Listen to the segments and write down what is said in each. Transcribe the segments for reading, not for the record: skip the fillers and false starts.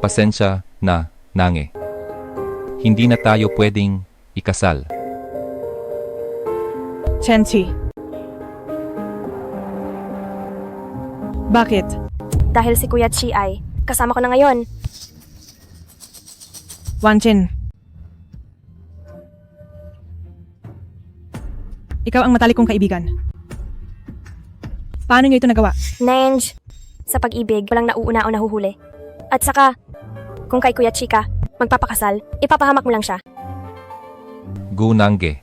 Pasensya na, Nange. Hindi na tayo pwedeng ikasal. Chenchi. Bakit? Dahil si Kuya Chi ay kasama ko na ngayon. Wanchin. Ikaw ang matalik kong kaibigan. Paano niyo ito nagawa? Nenj, sa pag-ibig, walang nauuna o nahuhuli. At saka, kung kay Kuya Chi ka, magpapakasal, ipapahamak mo lang siya. Gu Nange.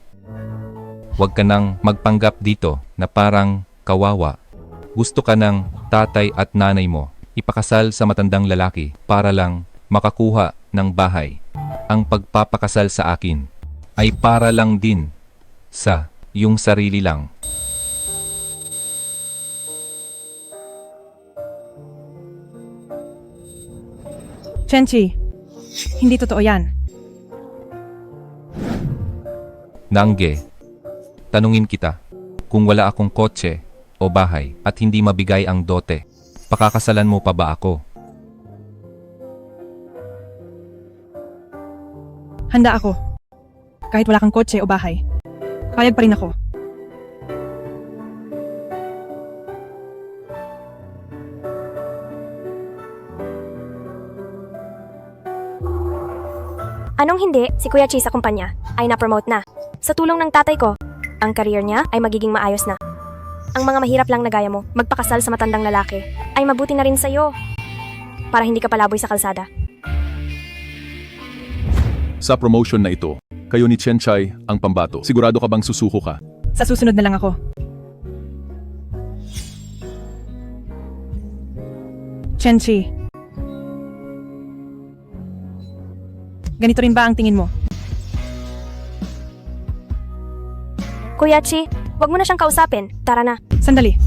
Huwag ka nang magpanggap dito na parang kawawa. Gusto ka ng tatay at nanay mo ipakasal sa matandang lalaki para lang makakuha ng bahay. Ang pagpapakasal sa akin ay para lang din sa iyong sarili lang. Chenchi, hindi totoo yan. Nange, tanungin kita, kung wala akong kotse o bahay at hindi mabigay ang dote, pakakasalan mo pa ba ako? Handa ako. Kahit wala kang kotse o bahay, payag pa rin ako. Anong hindi, si Kuya Chi sa kumpanya ay na-promote na. Sa tulong ng tatay ko, ang career niya ay magiging maayos na. Ang mga mahirap lang na gaya mo, magpakasal sa matandang lalaki, ay mabuti na rin sa'yo. Para hindi ka palaboy sa kalsada. Sa promotion na ito, kayo ni Chenchay ang pambato. Sigurado ka bang susuko ka? Sa susunod na lang ako. Chenchi. Ganito rin ba ang tingin mo? Kuya Chi, wag mo na siyang kausapin. Tara na. Sandali.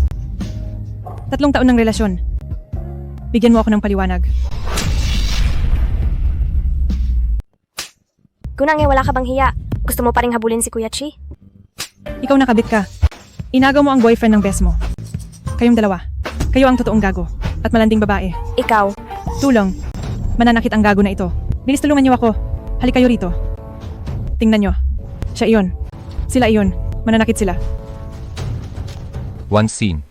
3 taon ng relasyon. Bigyan mo ako ng paliwanag. Gunange, wala ka bang hiya? Gusto mo pa ring habulin si Kuya Chi? Ikaw nakabit ka. Inagaw mo ang boyfriend ng best mo. Kayong dalawa. Kayo ang totoong gago. At malanding babae. Ikaw. Tulong. Mananakit ang gago na ito. Bilis tulungan niyo ako. Halik kayo rito. Tingnan niyo. Siya iyon. Sila iyon. Mananakit sila. One scene.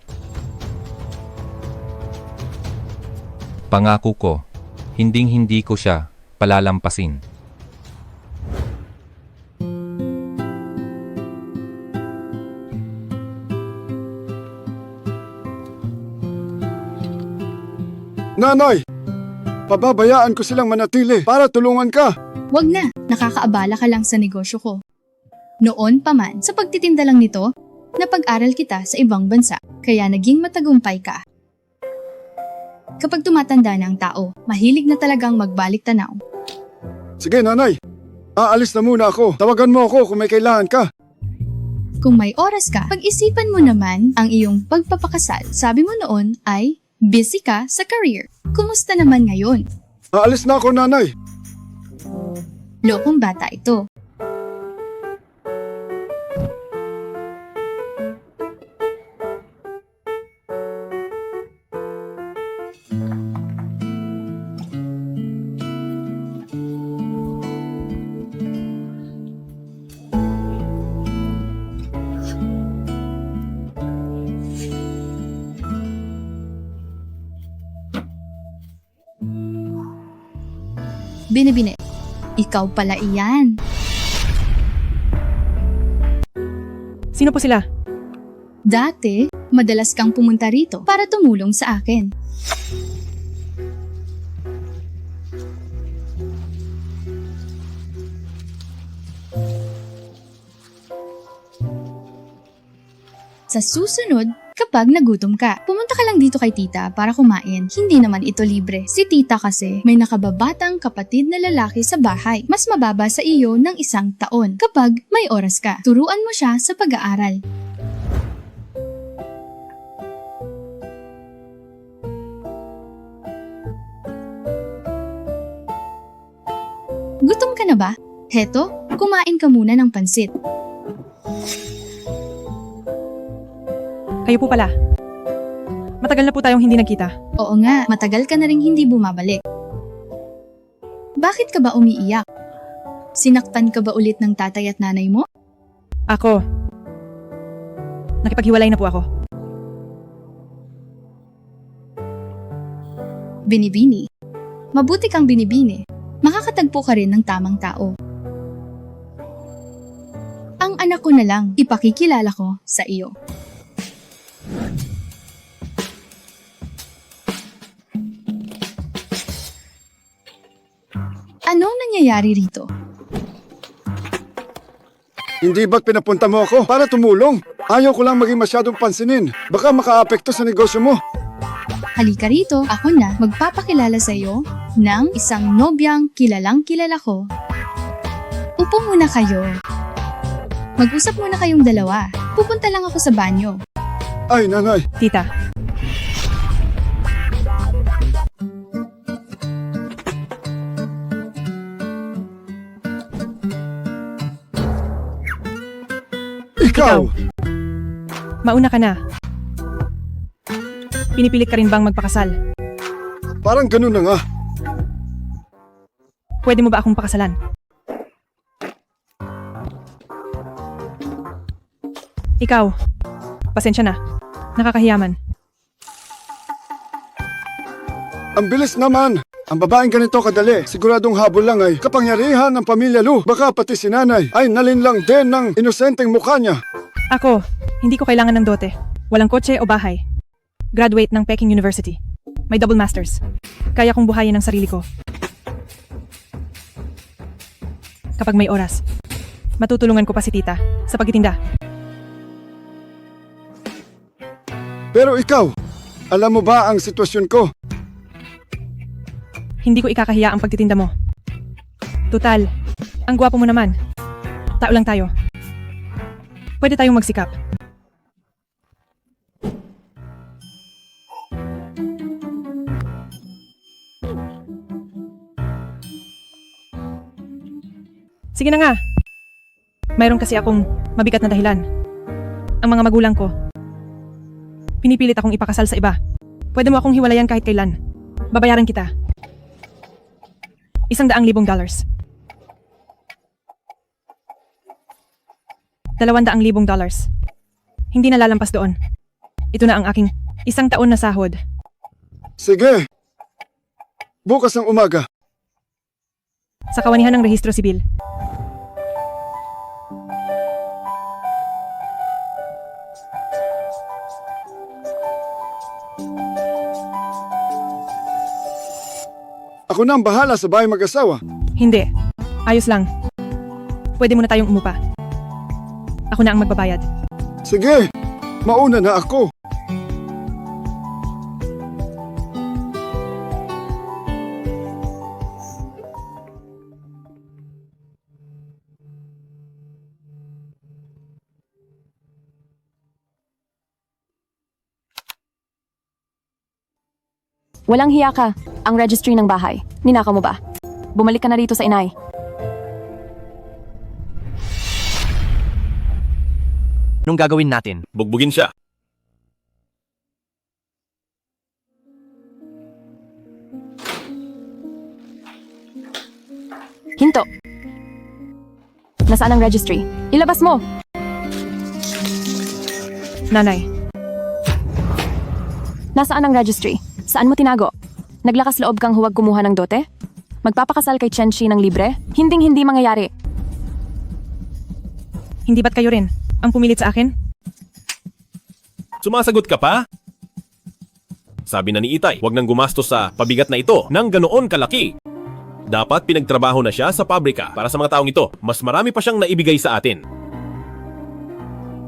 Pangako ko, hinding-hindi ko siya palalampasin. Nanay! Pababayaan ko silang manatili para tulungan ka. Wag na, nakakaabala ka lang sa negosyo ko. Noon pa man, sa pagtitinda lang nito, napag-aral kita sa ibang bansa, kaya naging matagumpay ka. Kapag tumatanda na ang tao, mahilig na talagang magbalik tanaw. Sige nanay, aalis na muna ako. Tawagan mo ako kung may kailangan ka. Kung may oras ka, pag-isipan mo naman ang iyong pagpapakasal. Sabi mo noon ay busy ka sa career. Kumusta naman ngayon? Aalis na ako nanay. Lokong bata ito. Bine-bine, ikaw pala iyan. Sino po sila? Dati, madalas kang pumunta rito para tumulong sa akin. Sa susunod, kapag nagutom ka, pumunta ka lang dito kay tita para kumain. Hindi naman ito libre. Si tita kasi may nakababatang kapatid na lalaki sa bahay. Mas mababa sa iyo ng 1 taon. Kapag may oras ka, turuan mo siya sa pag-aaral. Gutom ka na ba? Heto, kumain ka muna ng pansit. Kayo po pala. Matagal na po tayong hindi nagkita. Oo nga, matagal ka na rin hindi bumabalik. Bakit ka ba umiiyak? Sinaktan ka ba ulit ng tatay at nanay mo? Ako. Nakipaghiwalay na po ako. Binibini. Mabuti kang binibini. Makakatagpo ka rin ng tamang tao. Ang anak ko na lang, ipakikilala ko sa iyo. Anong nangyayari rito? Hindi ba't pinapunta mo ako para tumulong? Ayaw ko lang maging masyadong pansinin. Baka makaapekto sa negosyo mo. Halika rito, ako na magpapakilala sa iyo ng isang nobyang kilalang kilala ko. Upo muna kayo. Mag-usap muna kayong dalawa. Pupunta lang ako sa banyo. Ay, nanay. Tita. Ikaw! Mauna ka na. Pinipilit ka rin bang magpakasal? Parang ganun na nga. Pwede mo ba akong pakasalan? Ikaw. Pasensya na. Nakakahiyaman. Ang bilis naman. Ang babaeng ganito kadali, siguradong habol lang ay kapangyarihan ng pamilya Lu. Baka pati si nanay ay nalinlang din ng inosenteng mukha niya. Ako, hindi ko kailangan ng dote. Walang kotse o bahay. Graduate ng Peking University. May double masters. Kaya kong buhayin ang sarili ko. Kapag may oras, matutulungan ko pa si tita sa pagtitinda. Pero ikaw, alam mo ba ang sitwasyon ko? Hindi ko ikakahiya ang pagtitinda mo. Tutal, ang gwapo mo naman. Tao lang tayo. Pwede tayong magsikap. Sige na nga. Mayroon kasi akong mabigat na dahilan. Ang mga magulang ko, pinipilit akong ipakasal sa iba. Pwede mo akong hiwalayan kahit kailan. Babayaran kita. $100,000. $200,000. Hindi na lalampas doon. Ito na ang aking 1 taon na sahod. Sige. Bukas ng umaga. Sa kawanihan ng rehistro sibil. Ako na ang bahala sa bahay mag-asawa. Hindi. Ayos lang. Pwede muna tayong umupa. Ako na ang magbabayad. Sige, mauna na ako. Walang hiya ka. Ang registry ng bahay. Ninakaw mo ba? Bumalik ka na rito sa inay. Anong gagawin natin? Bugbugin siya. Hinto. Nasaan ang registry? Ilabas mo! Nanay, Nasaan ang registry? Saan mo tinago? Naglakas loob kang huwag kumuha ng dote? Magpapakasal kay Chenshi ng libre? Hinding-hindi mangyayari. hindi ba't kayo rin ang pumilit sa akin? Sumasagot ka pa? Sabi na ni Itay, huwag nang gumastos sa pabigat na ito ng ganoon kalaki. Dapat pinagtrabaho na siya sa pabrika para sa mga taong ito. Mas marami pa siyang naibigay sa atin.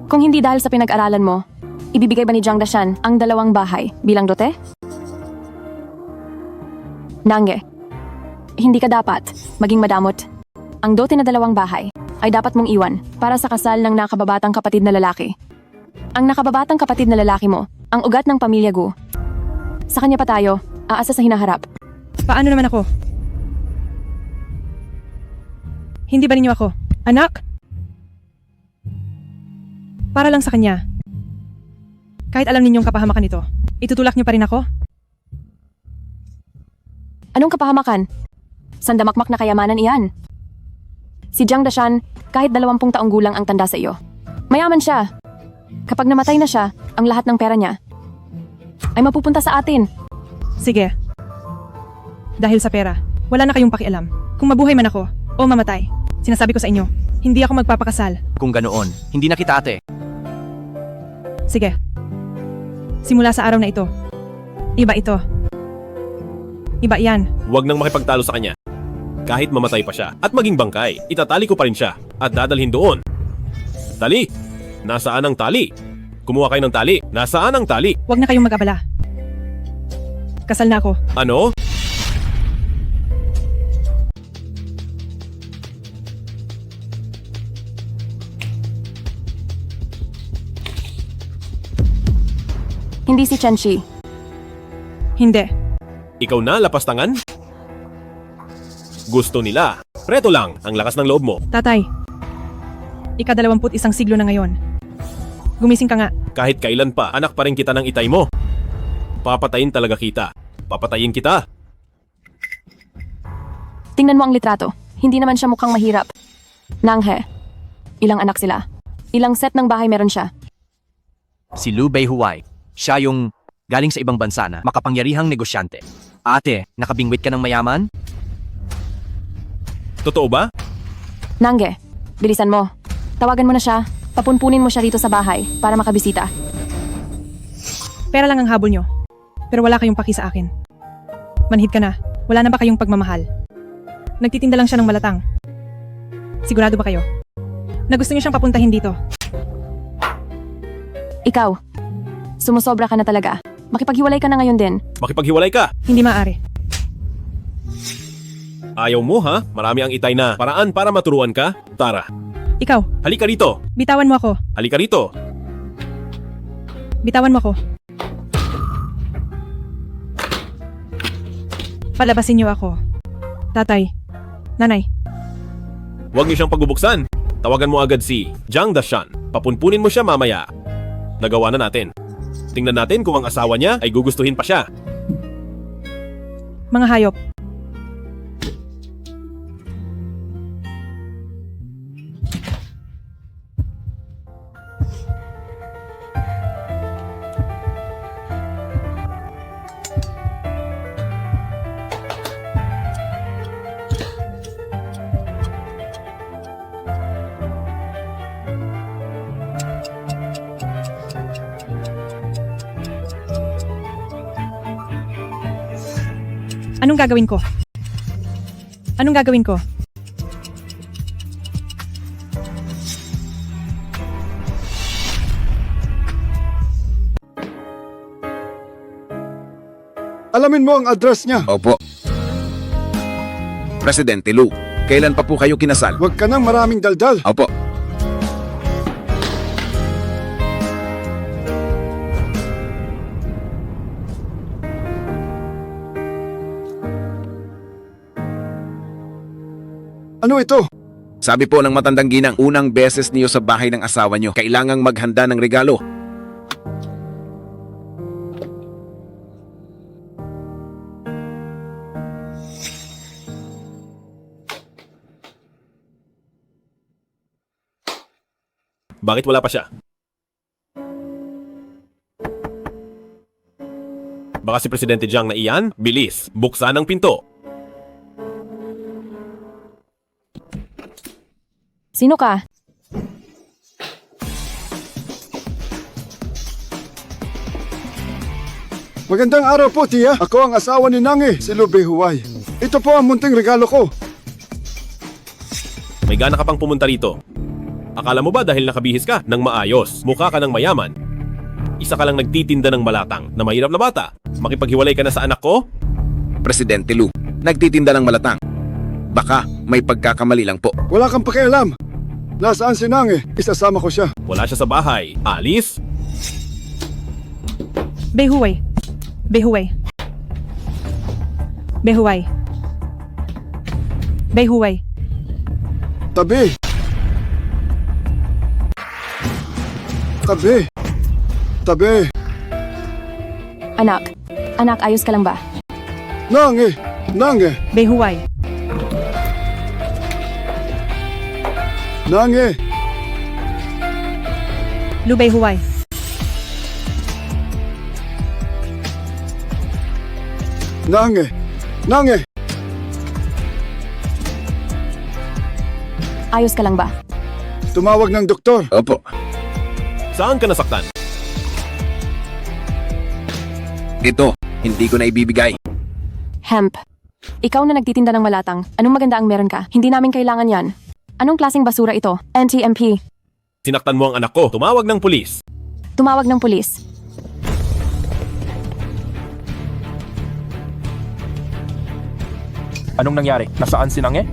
Kung hindi dahil sa pinag-aralan mo, ibibigay ba ni Jiang Dashan ang 2 bahay bilang dote? Nange, hindi ka dapat maging madamot. Ang dote na 2 bahay ay dapat mong iwan para sa kasal ng nakababatang kapatid na lalaki. Ang nakababatang kapatid na lalaki mo, ang ugat ng pamilya Gu. Sa kanya pa tayo, aasa sa hinaharap. Paano naman ako? Hindi ba ninyo ako? Anak? Para lang sa kanya. Kahit alam ninyong kapahamakan ito, itutulak niyo pa rin ako? Anong kapahamakan? Sandamakmak na kayamanan iyan. Si Jiang Dashan, kahit 20 taong gulang ang tanda sa iyo. Mayaman siya. Kapag namatay na siya, ang lahat ng pera niya ay mapupunta sa atin. Sige. Dahil sa pera, wala na kayong pakialam. Kung mabuhay man ako o mamatay, sinasabi ko sa inyo, hindi ako magpapakasal. Kung ganoon, hindi na kita ate. Sige. Simula sa araw na ito, iba ito. Iba yan. Huwag nang makipagtalo sa kanya. Kahit mamatay pa siya at maging bangkay, itatali ko pa rin siya at dadalhin doon. Tali! Nasaan ang tali? Kumuha kayo ng tali. Nasaan ang tali? Huwag na kayong mag-abala. Kasal na ako. Ano? Hindi si Chenshi. Hindi. Ikaw na, lapastangan? Gusto nila. Preto lang ang lakas ng loob mo. Tatay, ika-21 siglo na ngayon. Gumising ka nga. Kahit kailan pa, anak pa rin kita ng itay mo. Papatayin talaga kita. Papatayin kita. Tingnan mo ang litrato. Hindi naman siya mukhang mahirap. Nanghe. Ilang anak sila. Ilang set ng bahay meron siya. Si Liu Beihuai. Siya yung galing sa ibang bansa na makapangyarihang negosyante. Ate, nakabingwit ka ng mayaman? Totoo ba? Nangge, bilisan mo. Tawagan mo na siya. Papunpunin mo siya rito sa bahay para makabisita. Pera lang ang habol nyo. Pero wala kayong paki sa akin. Manhid ka na. Wala na ba kayong pagmamahal? Nagtitinda lang siya ng malatang. Sigurado ba kayo? Na gusto niyo siyang papuntahin dito? Ikaw, sumusobra ka na talaga. Makipaghiwalay ka na ngayon din. Makipaghiwalay ka. Hindi maaari. Ayaw mo ha? Marami ang itay na paraan para maturuan ka. Tara, Ikaw, halika rito. bitawan mo ako. Halika rito. Bitawan mo ako. Palabasin niyo ako. Tatay, nanay, Huwag niyo siyang pagbubuksan. Tawagan mo agad si Jiang Dashan. Papunpunin mo siya mamaya. Nagawa na natin. Tingnan natin kung ang asawa niya ay gugustuhin pa siya. mga hayop. Anong gagawin ko? Anong gagawin ko? Alamin mo ang address niya. Opo. Presidente Lu, kailan pa po kayo kinasal? Huwag ka nang maraming daldal. Opo. Ano ito? Sabi po ng matandang ginang, unang beses niyo sa bahay ng asawa niyo, kailangang maghanda ng regalo. Bakit wala pa siya? Baka si Presidente Jiang na iyan? Bilis, buksan ang pinto. Sino ka? Magandang araw po, tiya. Ako ang asawa ni Nangi, si Liu Beihuai. Ito po ang munting regalo ko. May gana ka pang pumunta rito. Akala mo ba dahil nakabihis ka ng maayos, mukha ka ng mayaman, isa ka lang nagtitinda ng malatang na mahirap na bata? Makipaghiwalay ka na sa anak ko? Presidente Lu, nagtitinda ng malatang. Baka may pagkakamali lang po. Wala kang pakialam. Nasaan si Nangi? Isasama ko siya. Wala siya sa bahay. Alis? Beihuai. Beihuai. Beihuai. Beihuai. Tabi. Tabi. Tabi. Anak, ayos ka lang ba? Nangi. Nangi. Beihuai. Nange, Lubay Huway. Nange, Nange, Ayos ka lang ba? tumawag ng doktor. Opo, Saan ka nasaktan? ito, hindi ko na ibibigay. Hemp. Ikaw na nagtitinda ng malatang. Anong maganda ang meron ka? Hindi namin kailangan yan. Anong klaseng basura ito? NTMP. Sinaktan mo ang anak ko. Tumawag ng pulis. Tumawag ng pulis. Anong nangyari? Nasaan si Nange?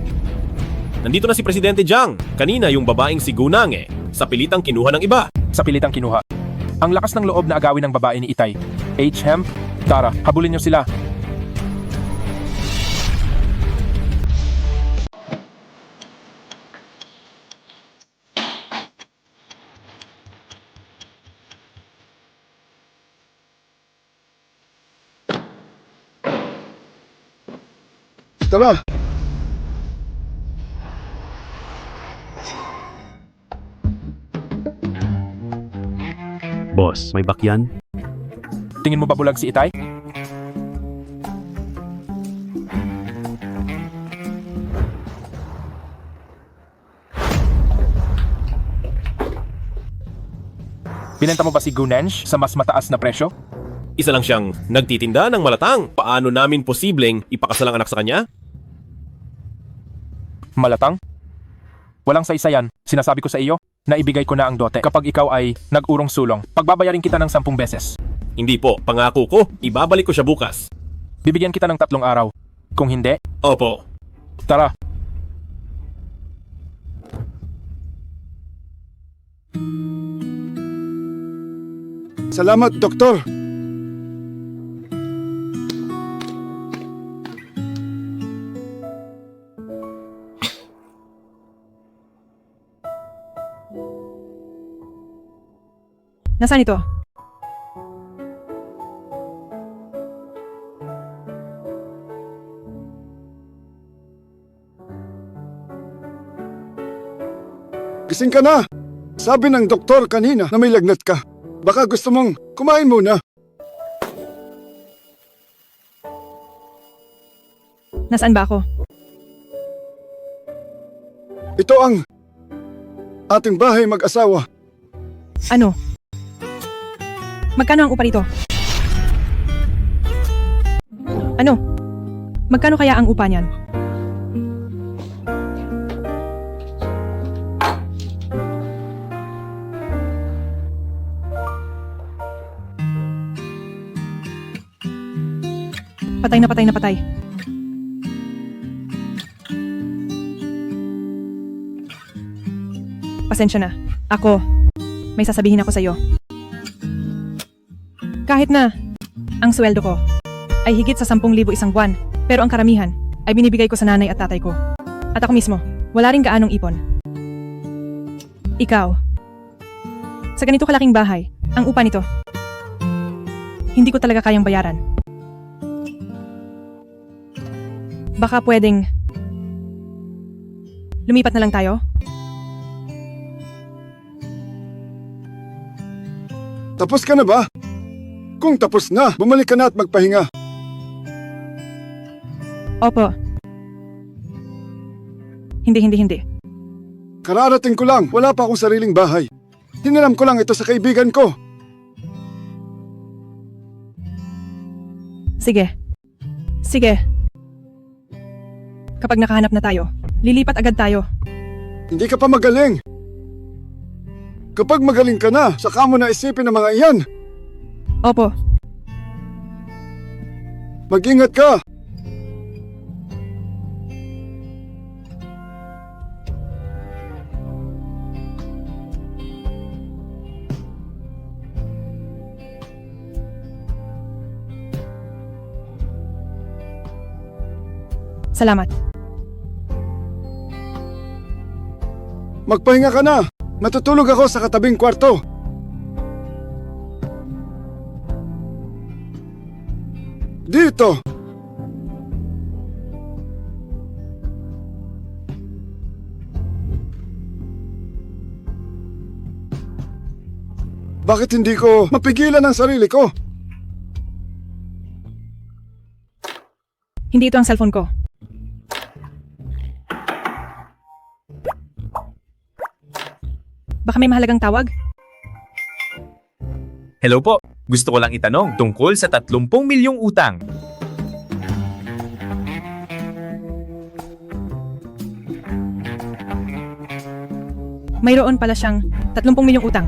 Nandito na si Presidente Jiang. Kanina yung babaeng si Gunang sa pilitang kinuha ng iba. Sa pilitang kinuha. Ang lakas ng loob na agawin ng babae ni Itay. Hemp, tara, habulin niyo sila. Tara, Boss, may bakyan? Tingin mo ba bulag si Itay? Binenta mo ba si Gunensh sa mas mataas na presyo? Isa lang siyang nagtitinda ng malatang. Paano namin posibleng ipakasal ang anak sa kanya? Malatang? Walang sa isa yan. Sinasabi ko sa iyo na ibigay ko na ang dote kapag ikaw ay nag-urong sulong. Pagbabayarin kita ng 10 beses. Hindi po, pangako ko, ibabalik ko siya bukas. Bibigyan kita ng 3 araw. Kung hindi, Opo. tara. salamat doktor. Nasaan ito? Gising ka na. Sabi ng doktor kanina na may lagnat ka. Baka gusto mong kumain muna. Nasaan ba ako? Ito ang ating bahay mag-asawa. Ano? Magkano ang upa nito? Ano? Magkano kaya ang upa niyan? Patay na patay na patay. Pasensya na. Ako, may sasabihin ako sa'yo. Kahit na ang sweldo ko ay higit sa 10,000 isang buwan, pero ang karamihan ay binibigay ko sa nanay at tatay ko. At ako mismo, wala ring gaanong ipon. Ikaw, sa ganito kalaking bahay, ang upa nito, hindi ko talaga kayang bayaran. Baka pwedeng lumipat na lang tayo? Tapos ka na ba? Kung tapos na, bumalik ka na at magpahinga. Opo. Hindi. Kararating ko lang, wala pa akong sariling bahay. Hiniram ko lang ito sa kaibigan ko. Sige. Kapag nakahanap na tayo, lilipat agad tayo. Hindi ka pa magaling. Kapag magaling ka na, saka mo na isipin ang mga iyan. Opo. Mag-ingat ka. Salamat. Magpahinga ka na. Matutulog ako sa katabing kwarto. Dito. Bakit hindi ko mapigilan ang sarili ko? Hindi ito ang cellphone ko. Baka may mahalagang tawag? Hello po. Gusto ko lang itanong tungkol sa 30 milyong utang. Mayroon pala siyang 30 milyong utang.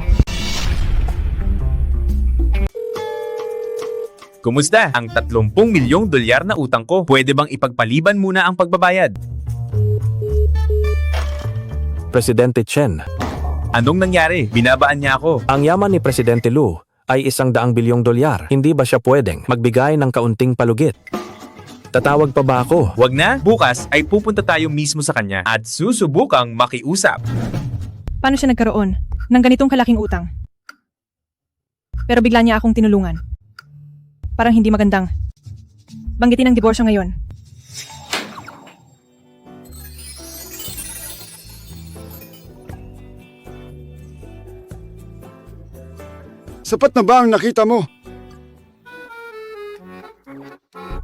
Kumusta? Ang 30 milyong dolyar na utang ko. Pwede bang ipagpaliban muna ang pagbabayad? Presidente Chen, Anong nangyari? Binabaan niya ako. ang yaman ni Presidente Lu ay 100 bilyong dolyar. Hindi ba siya pwedeng magbigay ng kaunting palugit? Tatawag pa ba ako? Wag na, bukas ay pupunta tayo mismo sa kanya at susubukang makiusap. Paano siya nagkaroon ng ganitong kalaking utang? Pero bigla niya akong tinulungan. Parang hindi magandang banggitin ang diborsyo ngayon. Sapat na ba ang nakita mo?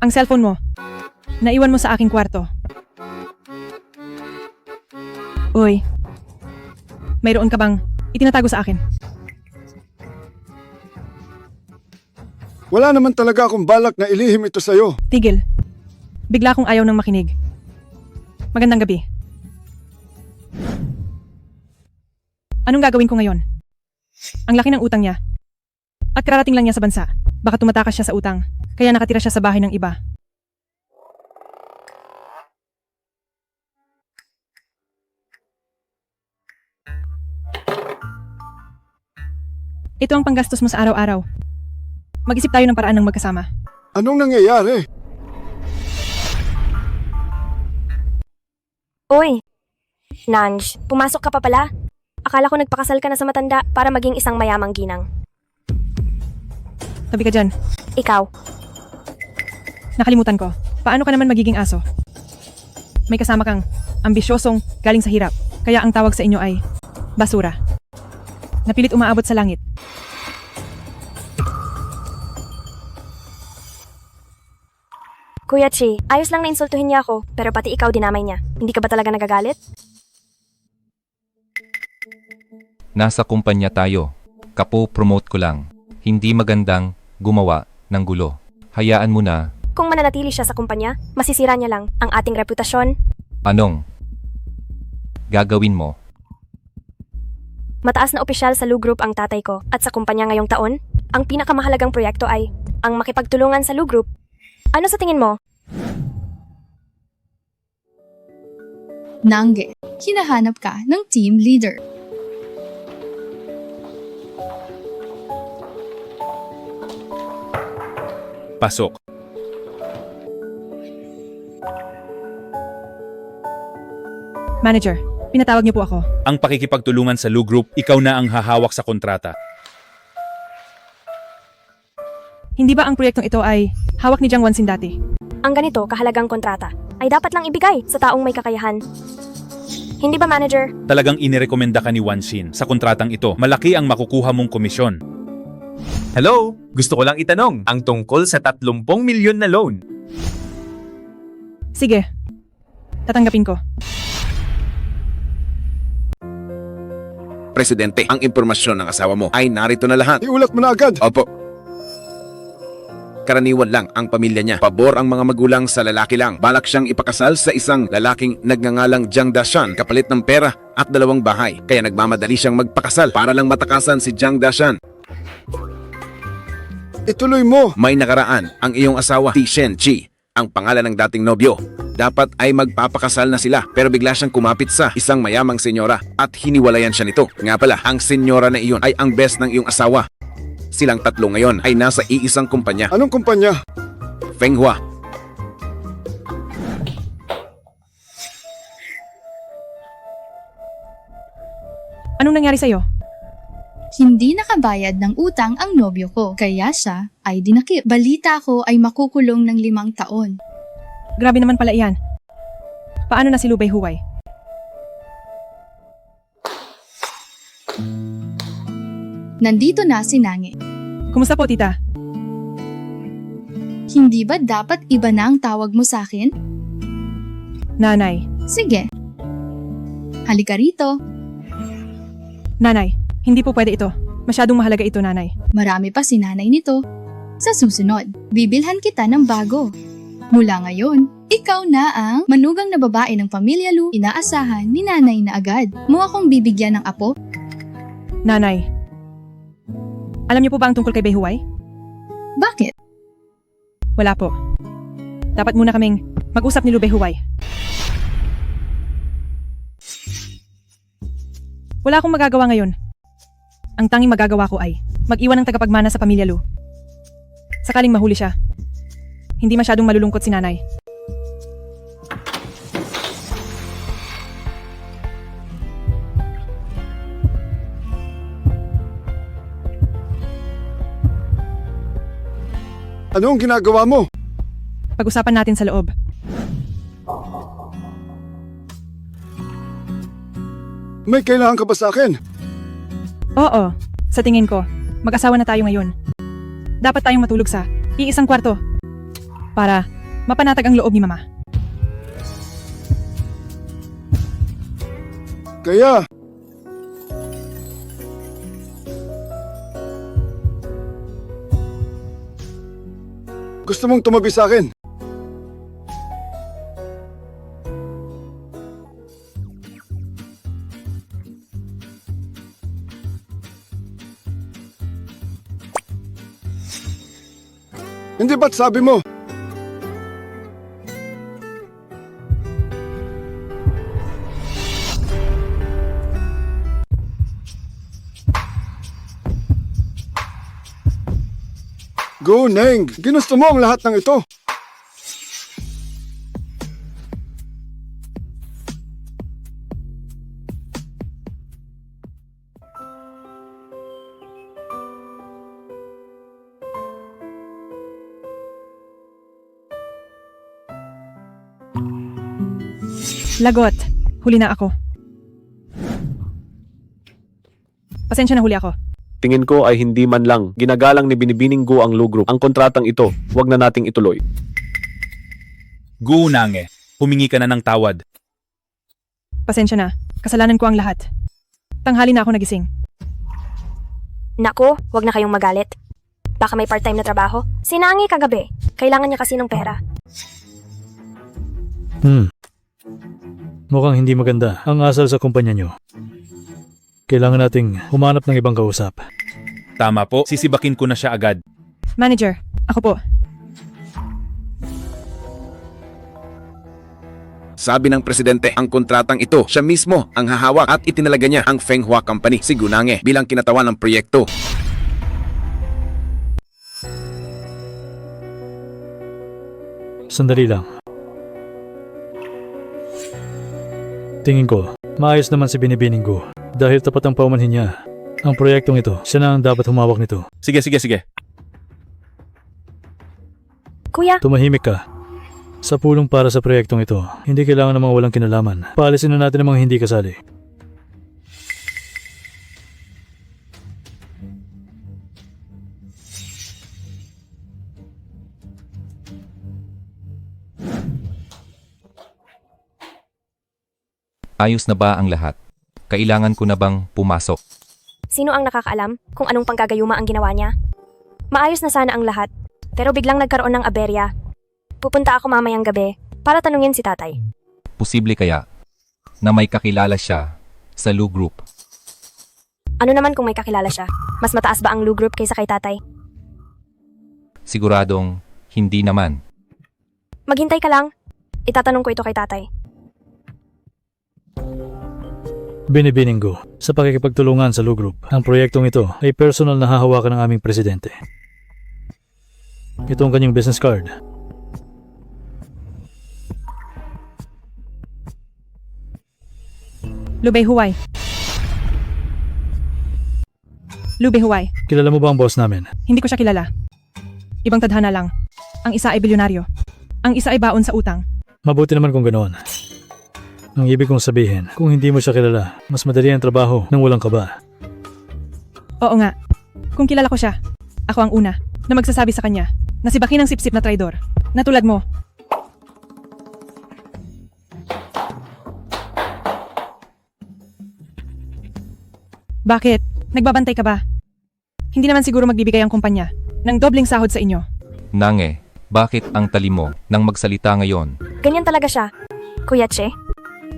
Ang cellphone mo, naiwan mo sa aking kwarto. Uy, mayroon ka bang itinatago sa akin? Wala naman talaga akong balak na ilihim ito sa'yo. Tigil. Bigla akong ayaw nang makinig. Magandang gabi. Anong gagawin ko ngayon? Ang laki ng utang niya. At kararating lang niya sa bansa. Baka tumatakas siya sa utang, kaya nakatira siya sa bahay ng iba. Ito ang panggastos mo sa araw-araw. Mag-isip tayo ng paraan ng magkasama. Anong nangyayari? Uy! Nanj, pumasok ka pa pala. Akala ko nagpakasal ka na sa matanda para maging isang mayamang ginang. Tabi ka dyan. Ikaw, Nakalimutan ko. Paano ka naman magiging aso? May kasama kang ambisyosong galing sa hirap. Kaya ang tawag sa inyo ay basura. Napilit umaabot sa langit. Kuya Chi, ayos lang na insultuhin niya ako, pero pati ikaw dinamay niya. Hindi ka ba talaga nagagalit? Nasa kumpanya tayo. Kapo-promote ko lang. Hindi magandang gumawa ng gulo. Hayaan mo na. Kung mananatili siya sa kumpanya, masisira niya lang ang ating reputasyon. Anong gagawin mo? Mataas na opisyal sa Lu Group ang tatay ko at sa kumpanya ngayong taon, ang pinakamahalagang proyekto ay ang makipagtulungan sa Lu Group. Ano sa tingin mo? Nangge, hinahanap ka ng team leader. Pasok. Manager, pinatawag niyo po ako. Ang pakikipagtulungan sa Lu Group, ikaw na ang hahawak sa kontrata. Hindi ba ang proyektong ito ay hawak ni Jiang Wansin dati? Ang ganito kahalagang kontrata ay dapat lang ibigay sa taong may kakayahan. Hindi ba, manager? Talagang inirekomenda ka ni Wansin sa kontratang ito. Malaki ang makukuha mong komisyon. Hello? Gusto ko lang itanong ang tungkol sa 30 milyon na loan. Sige, tatanggapin ko. Presidente, ang impormasyon ng asawa mo ay narito na lahat. Iulat mo na agad. Opo. Karaniwan lang ang pamilya niya. Pabor ang mga magulang sa lalaki lang. Balak siyang ipakasal sa isang lalaking nagngangalang Jiang Dashan kapalit ng pera at 2 bahay. Kaya nagmamadali siyang magpakasal para lang matakasan si Jiang Dashan. Ituloy mo. May nakaraan ang iyong asawa, Ti Shen Chi, ang pangalan ng dating nobyo. Dapat ay magpapakasal na sila pero bigla siyang kumapit sa isang mayamang senyora at hiniwalayan siya nito. Nga pala, ang senyora na iyon ay ang best ng iyong asawa. Silang tatlo ngayon ay nasa iisang kumpanya, Anong kumpanya? Feng Hua. Anong nangyari sa'yo? Hindi nakabayad ng utang ang nobyo ko, kaya siya ay dinakip. Balita ko ay makukulong ng 5 taon. Grabe naman pala iyan. Paano na si Lu Nandito na si Nange. Kumusta po, tita? Hindi ba dapat iba na ang tawag mo sa akin? Nanay. Sige. Halika rito. Nanay, hindi po pwede ito. Masyadong mahalaga ito, nanay. Marami pa si nanay nito. Sa susunod, bibilhan kita ng bago. Mula ngayon, ikaw na ang manugang na babae ng Pamilya Lu. Inaasahan ni nanay na agad mo akong bibigyan ng apo. Nanay. Alam niyo po ba ang tungkol kay Behuway? Bakit? Wala po. Dapat muna kaming mag-usap ni Lu Behuway. Wala akong magagawa ngayon. Ang tanging magagawa ko ay mag-iwan ng tagapagmana sa Pamilya Lu. Sakaling mahuli siya, hindi masyadong malulungkot si nanay. Ano ang ginagawa mo? Pag-usapan natin sa loob. May kailangan ka ba sa akin? Oo, sa tingin ko, mag-asawa na tayo ngayon. Dapat tayong matulog sa iisang kwarto para mapanatag ang loob ni Mama. Kaya, gusto mong tumabi sa akin? Hindi ba't sabi mo? Go, Neng! Ginusto mo ang lahat ng ito! Lagot, huli na ako. Pasensya na huli ako. Tingin ko ay hindi man lang ginagalang ni Binibining Gu ang Lu Group. Ang kontratang ito, huwag na nating ituloy. Gu Nange, humingi ka na ng tawad. Pasensya na, kasalanan ko ang lahat. Tanghali na ako nagising. Nako, wag na kayong magalit. Baka may part-time na trabaho. Sinangi kagabi. Kailangan niya kasi ng pera. Mukhang hindi maganda ang asal sa kumpanya nyo. Kailangan nating humanap ng ibang kausap. Tama po, sisibakin ko na siya agad. Manager, ako po. Sabi ng presidente, ang kontratang ito, siya mismo ang hahawak at itinalaga niya ang Feng Hua Company, si Gunange, bilang kinatawan ng proyekto. Sandali lang. Tingin ko, maayos naman si Binibining Gu. Dahil tapat ang paumanhin niya. Ang proyektong ito, siya na ang dapat humawak nito. Sige. Kuya, Tumahimik ka. Sa pulong para sa proyektong ito, hindi kailangan ng mga walang kinalaman. Paalisin na natin ang mga hindi kasali. Ayos na ba ang lahat? Kailangan ko na bang pumasok? sino ang nakakaalam kung anong panggagayuma ang ginawa niya? Maayos na sana ang lahat, pero biglang nagkaroon ng aberya. Pupunta ako mamayang gabi para tanungin si tatay. Posible kaya na may kakilala siya sa Lu Group? Ano naman kung may kakilala siya? Mas mataas ba ang Lu Group kaysa kay tatay? Siguradong hindi naman. Maghintay ka lang. Itatanong ko ito kay tatay. Binibining Gu, sa pakikipagtulungan sa Lu Group, ang proyektong ito ay personal na hahawakan ng aming presidente. Ito ang kanyang business card. Lubei Huwai. Lubei Huwai. Kilala mo ba ang boss namin? Hindi ko siya kilala. Ibang tadhana lang. Ang isa ay bilyonaryo. Ang isa ay baon sa utang. Mabuti naman kung ganoon. Ang ibig kong sabihin, kung hindi mo siya kilala, mas madali ang trabaho nang walang kaba. Oo nga. Kung kilala ko siya, ako ang una na magsasabi sa kanya na si Bakin ang sipsip na traidor. Na tulad mo. Bakit? Nagbabantay ka ba? Hindi naman siguro magbibigay ang kumpanya ng dobleng sahod sa inyo. Nange, bakit ang talim mo nang magsalita ngayon? Ganyan talaga siya. Kuya Che,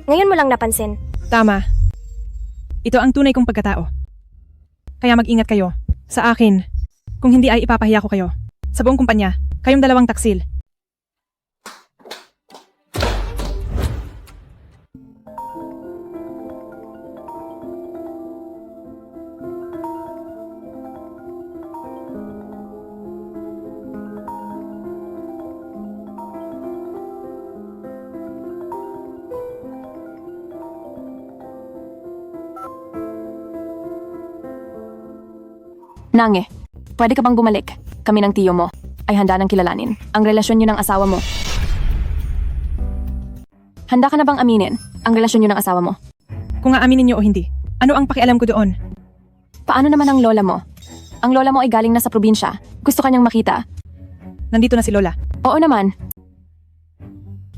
ngayon mo lang napansin. Tama. Ito ang tunay kong pagkatao. Kaya mag-ingat kayo. Sa akin, kung hindi ay ipapahiya ko kayo. Sa buong kumpanya, kayong dalawang taksil. Nange, pwede ka bang bumalik? Kami ng tiyo mo ay handa nang kilalanin ang relasyon niyo ng asawa mo. Handa ka na bang aminin ang relasyon niyo ng asawa mo? Kung aaminin niyo o hindi, ano ang pakialam ko doon? Paano naman ang lola mo? Ang lola mo ay galing na sa probinsya. Gusto kanyang makita. Nandito na si Lola. Oo naman.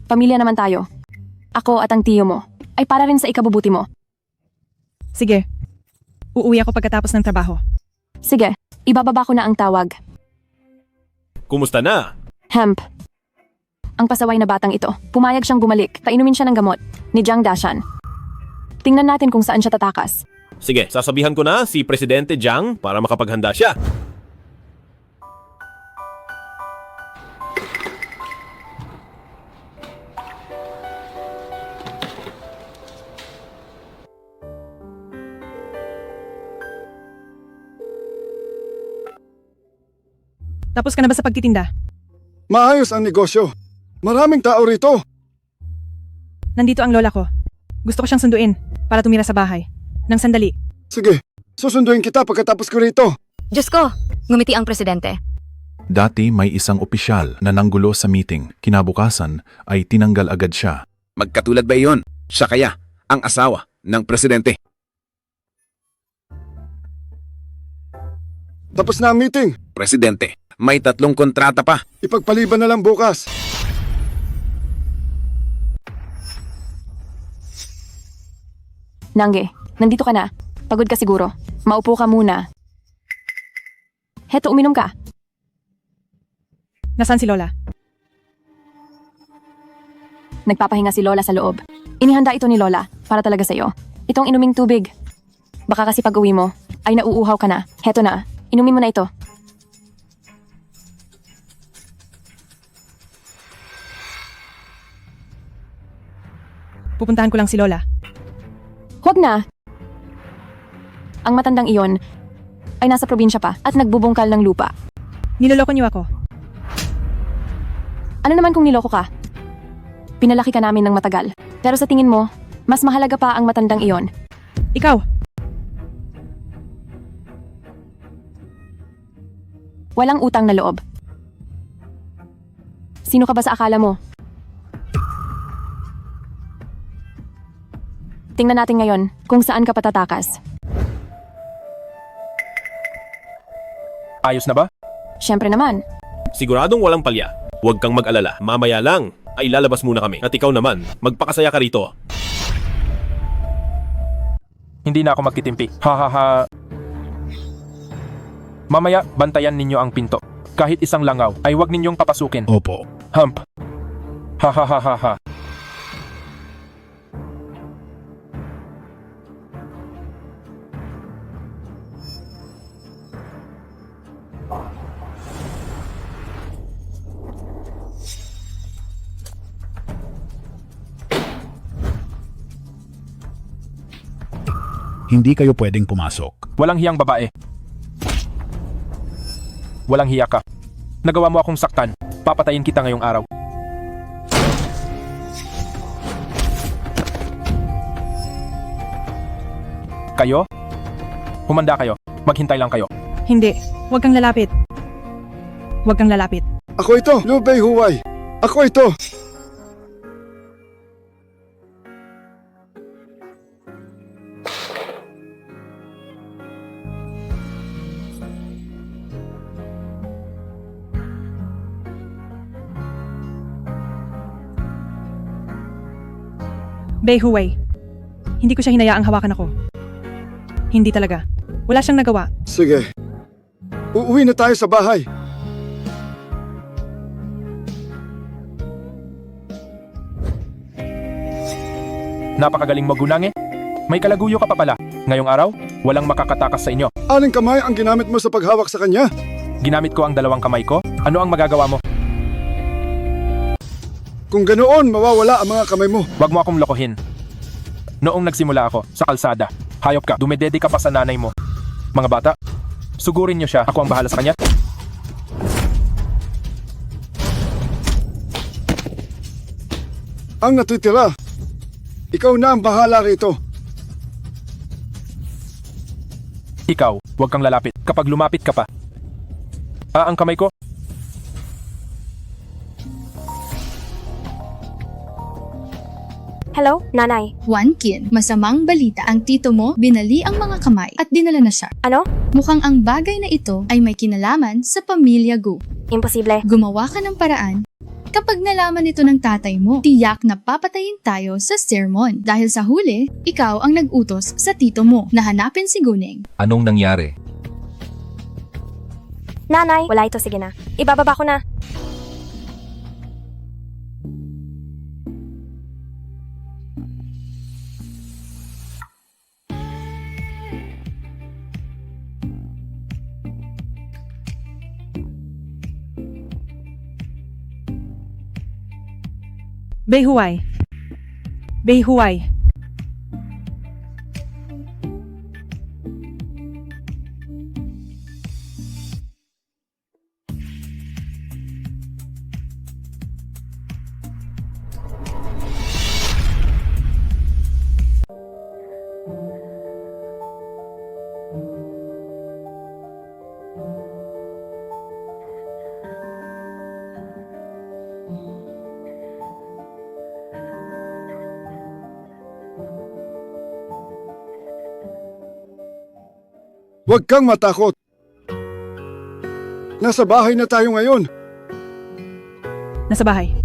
Pamilya naman tayo. Ako at ang tiyo mo ay para rin sa ikabubuti mo. Sige. Uuwi ako pagkatapos ng trabaho. Sige, ibababa ko na ang tawag. Kumusta na? Hemp. Ang pasaway na batang ito, pumayag siyang bumalik. Painumin siya ng gamot ni Jiang Dashan. Tingnan natin kung saan siya tatakas. Sige, sasabihan ko na si Presidente Jiang para makapaghanda siya. Tapos ka na ba sa pagtitinda? Maayos ang negosyo. Maraming tao rito. Nandito ang lola ko. Gusto ko siyang sunduin para tumira sa bahay. Nang sandali. Sige, susunduin kita pagkatapos ko rito. Diyos ko, ngumiti ang presidente. Dati may isang opisyal na nanggulo sa meeting. Kinabukasan ay tinanggal agad siya. Magkatulad ba iyon? Siya kaya ang asawa ng presidente. Tapos na ang meeting. Presidente, may 3 kontrata pa. Ipagpaliban na lang bukas. Nangge, nandito ka na. Pagod ka siguro. Maupo ka muna. Heto, uminom ka. Nasaan si Lola? Nagpapahinga si Lola sa loob. Inihanda ito ni Lola para talaga sa'yo. Itong inuming tubig. Baka kasi pag uwi mo, ay nauuhaw ka na. Heto na, inumin mo na ito. Pupuntahan ko lang si Lola. Huwag na. Ang matandang iyon ay nasa probinsya pa at nagbubungkal ng lupa. Niloloko niyo ako. Ano naman kung niloko ka? Pinalaki ka namin ng matagal. Pero sa tingin mo, mas mahalaga pa ang matandang iyon. Ikaw! Walang utang na loob. Sino ka ba sa akala mo? Tingnan natin ngayon kung saan ka patatakas. Ayos na ba? Siyempre naman. Siguradong walang palya. Huwag kang mag-alala. Mamaya lang ay lalabas muna kami. At ikaw naman, magpakasaya ka rito. Hindi na ako magtitimpi. Ha. Mamaya, bantayan ninyo ang pinto. Kahit isang langaw, ay huwag ninyong papasukin. Opo. Hump. Ha. Hindi kayo pwedeng pumasok. Walang hiyang babae. Walang hiya ka. Nagawa mo akong saktan. Papatayin kita ngayong araw. Kayo? Humanda kayo. Maghintay lang kayo. Hindi. Huwag kang lalapit. Huwag kang lalapit. Ako ito, Liu Bei Huai. Ako ito. Bei Huwei, hindi ko siya hinayaang hawakan ako. Hindi talaga. Wala siyang nagawa. Sige. Uuwi na tayo sa bahay. Napakagaling mo, Gunange. May kalaguyo ka pa pala. Ngayong araw, walang makakatakas sa inyo. Aling kamay ang ginamit mo sa paghawak sa kanya? Ginamit ko ang dalawang kamay ko. Ano ang magagawa mo? Kung ganoon, mawawala ang mga kamay mo. Huwag mo akong lokohin. Noong nagsimula ako sa kalsada, hayop ka, dumedede ka pa sa nanay mo. Mga bata, sugurin niyo siya. Ako ang bahala sa kanya. Ang natitira. Ikaw na ang bahala rito. Ikaw, huwag kang lalapit. Kapag lumapit ka pa. Ang kamay ko. Hello, nanay. Wankin, masamang balita ang tito mo binali ang mga kamay at dinala na siya. Ano? Mukhang ang bagay na ito ay may kinalaman sa pamilya Gu. Imposible. Gumawa ka ng paraan. Kapag nalaman ito ng tatay mo, tiyak na papatayin tayo sa sermon. Dahil sa huli, ikaw ang nag-utos sa tito mo na hanapin si Guneng. Anong nangyari? Nanay, wala ito. Sige na. Ibababa ko na. Bei Huwei. Bei Huwei. Huwag kang matakot. Nasa bahay na tayo ngayon. Nasa bahay.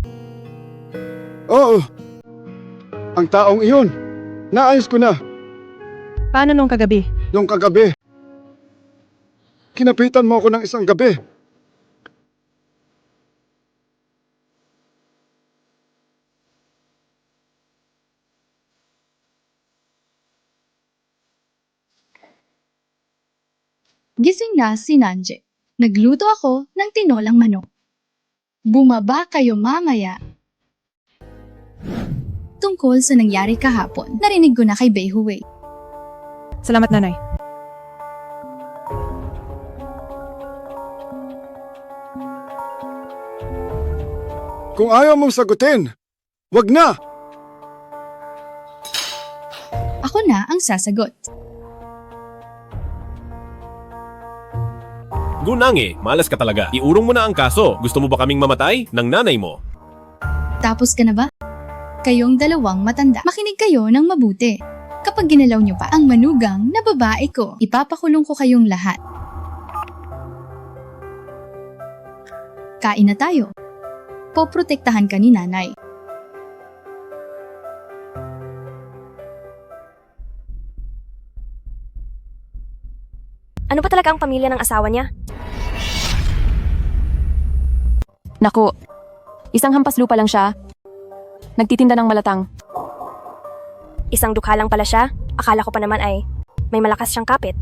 Oo. Ang taong iyon, naayos ko na. Paano nung kagabi? Nung kagabi. Kinapitan mo ako ng isang gabi. Gising na si Nanje. Nagluto ako ng tinolang manok. Bumaba kayo mamaya. Tungkol sa nangyari kahapon, narinig ko na kay Bei Huwei. Salamat, nanay. Kung ayaw mong sagutin, wag na! Ako na ang sasagot. Gunange, malas ka talaga. Iurong mo na ang kaso. Gusto mo ba kaming mamatay ng nanay mo? Tapos ka na ba? Kayong dalawang matanda, makinig kayo ng mabuti. Kapag ginalaw nyo pa ang manugang na babae ko, ipapakulong ko kayong lahat. Kain na tayo. Poprotektahan ka ni nanay. Ano ba talaga ang pamilya ng asawa niya? Naku, isang hampas lupa lang siya. Nagtitinda ng malatang. Isang dukha lang pala siya. Akala ko pa naman ay may malakas siyang kapit.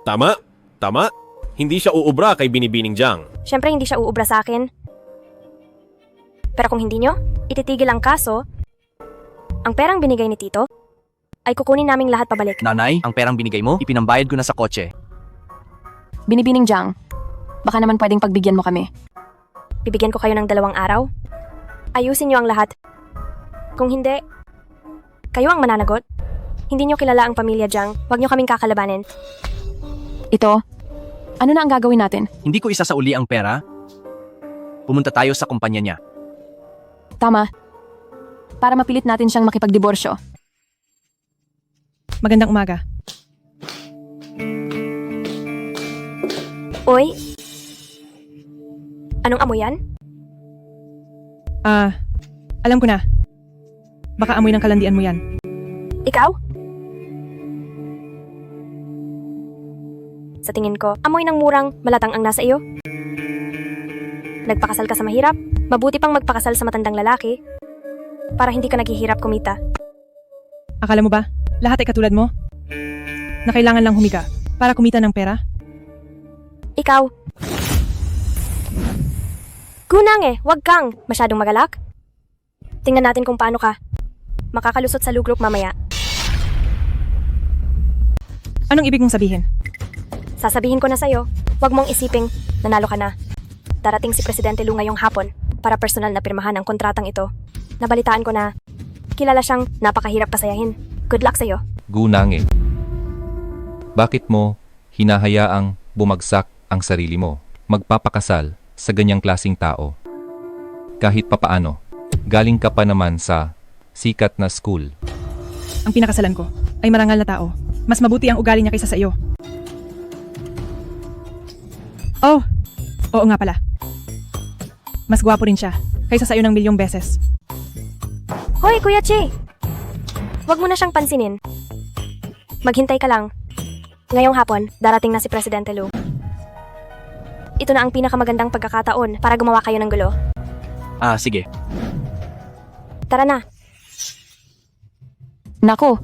Tama, tama. Hindi siya uubra kay Binibining Jiang. Siyempre hindi siya uubra sa akin. Pero kung hindi nyo, ititigil ang kaso, ang perang binigay ni Tito, ay kukunin naming lahat pabalik. Nanay, ang perang binigay mo, ipinambayad ko na sa kotse. Binibining Jiang, baka naman pwedeng pagbigyan mo kami. Bibigyan ko kayo ng 2 araw. Ayusin nyo ang lahat. Kung hindi, kayo ang mananagot. Hindi nyo kilala ang pamilya Jiang. Huwag nyo kaming kakalabanin. Ito, ano na ang gagawin natin? Hindi ko isasauli ang pera. Pumunta tayo sa kumpanya niya. Tama. Para mapilit natin siyang makipagdiborsyo. Magandang umaga. Uy! Anong amoy yan? Alam ko na. Baka amoy ng kalandian mo yan. Ikaw? Sa tingin ko, amoy ng murang malatang ang nasa iyo. Nagpakasal ka sa mahirap, mabuti pang magpakasal sa matandang lalaki para hindi ka naghihirap kumita. Akala mo ba, lahat ay katulad mo? Na kailangan lang humiga para kumita ng pera? Ikaw. Gunang wag kang masyadong magalak. Tingnan natin kung paano ka makakalusot sa lugrok mamaya. Anong ibig mong sabihin? Sasabihin ko na sa'yo, wag mong isiping nanalo ka na. Darating si Presidente Lu ngayong hapon para personal na pirmahan ang kontratang ito. Nabalitaan ko na kilala siyang napakahirap pasayahin. Good luck sa'yo. Gunange. Bakit mo hinahayaang bumagsak ang sarili mo? Magpapakasal sa ganyang klasing tao. Kahit papaano, galing ka pa naman sa sikat na school. Ang pinakasalan ko ay marangal na tao. Mas mabuti ang ugali niya kaysa sa iyo. Oh, oo nga pala. Mas gwapo rin siya kaysa sa iyo ng milyong beses. Hoy, Kuya Che! Wag mo na siyang pansinin. Maghintay ka lang. Ngayong hapon, darating na si Presidente Lu. Ito na ang pinakamagandang pagkakataon para gumawa kayo ng gulo. Sige. Tara na. Nako,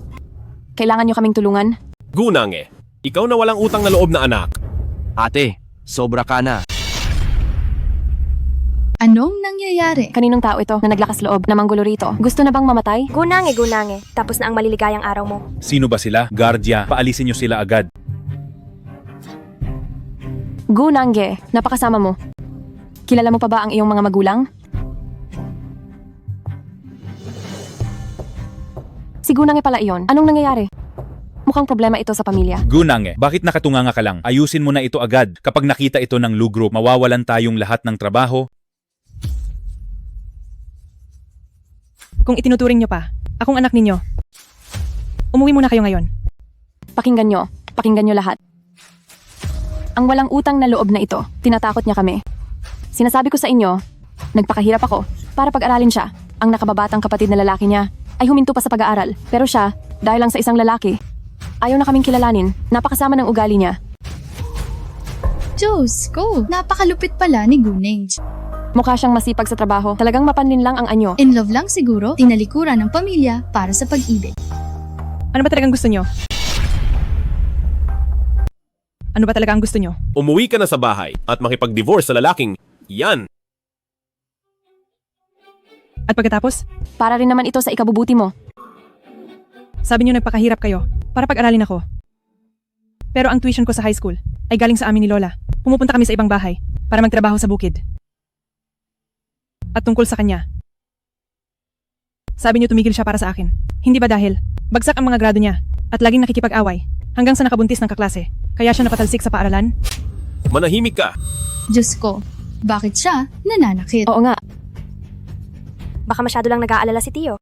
kailangan nyo kaming tulungan. Gunange, ikaw na walang utang na loob na anak. Ate, sobra ka na. Anong nangyayari? Kaninong tao ito na naglakas loob na manggulo rito? Gusto na bang mamatay? Gunange. Tapos na ang maliligayang araw mo. Sino ba sila? Guardia, paalisin nyo sila agad. Gunangge, napakasama mo. Kilala mo pa ba ang iyong mga magulang? Si Gunange pala iyon. Anong nangyayari? Mukhang problema ito sa pamilya. Gunange, bakit nakatunganga ka lang? Ayusin mo na ito agad. Kapag nakita ito ng Lu Group, mawawalan tayong lahat ng trabaho. Kung itinuturing niyo pa, akong anak ninyo. Umuwi muna kayo ngayon. Pakinggan nyo lahat. Ang walang utang na loob na ito, tinatakot niya kami. Sinasabi ko sa inyo, nagpakahirap ako para pag-aralin siya. Ang nakababatang kapatid na lalaki niya ay huminto pa sa pag-aaral. Pero siya, dahil lang sa isang lalaki, ayaw na kaming kilalanin. Napakasama ng ugali niya. Diyos ko, napakalupit pala ni Guneng. Mukha siyang masipag sa trabaho. Talagang mapanlin lang ang anyo. In love lang siguro, tinalikuran ng pamilya para sa pag-ibig. Ano ba talagang gusto niyo? Ano ba talaga ang gusto niyo? Umuwi ka na sa bahay at makipag-divorce sa lalaking yan. At pagkatapos, Para rin naman ito sa ikabubuti mo. sabi niyo nagpakahirap kayo para pag-aralin ako. Pero ang tuition ko sa high school ay galing sa amin ni Lola. Pumupunta kami sa ibang bahay para magtrabaho sa bukid. At tungkol sa kanya, sabi niyo tumigil siya para sa akin. Hindi ba dahil bagsak ang mga grado niya at laging nakikipag-away hanggang sa nakabuntis ng kaklase, kaya siya napatalsik sa paaralan? Manahimik ka. Diyos ko, bakit siya nananakit? Oo nga, Baka masyado lang nag-aalala si Tio.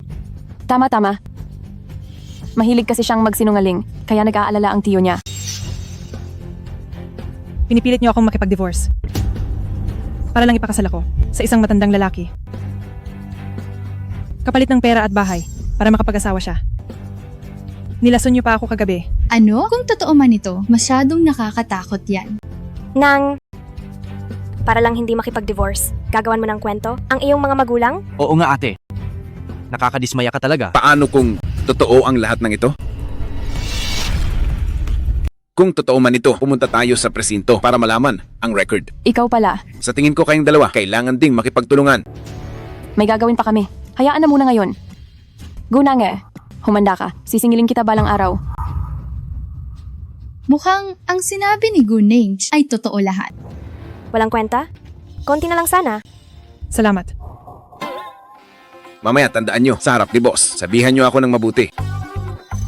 tama. Mahilig kasi siyang magsinungaling, kaya nag-aalala ang tiyo niya. Pinipilit niyo akong makipag-divorce para lang ipakasal ako sa isang matandang lalaki. Kapalit ng pera at bahay para makapag-asawa siya. Nilason niyo pa ako kagabi. Ano? Kung totoo man ito, masyadong nakakatakot yan. Para lang hindi makipag-divorce, gagawan mo ng kwento ang iyong mga magulang? Oo nga ate. Nakakadismaya ka talaga. Paano kung totoo ang lahat ng ito? Kung totoo man ito, pumunta tayo sa presinto para malaman ang record. Ikaw pala, Sa tingin ko kayong dalawa, kailangan ding makipagtulungan. may gagawin pa kami. Hayaan na muna ngayon. Gunange, humanda ka. Sisingilin kita balang araw. Mukhang ang sinabi ni Guneng ay totoo lahat. Walang kwenta? Konti na lang sana. Salamat. Mamaya tandaan nyo, sa harap ni boss, sabihan nyo ako ng mabuti.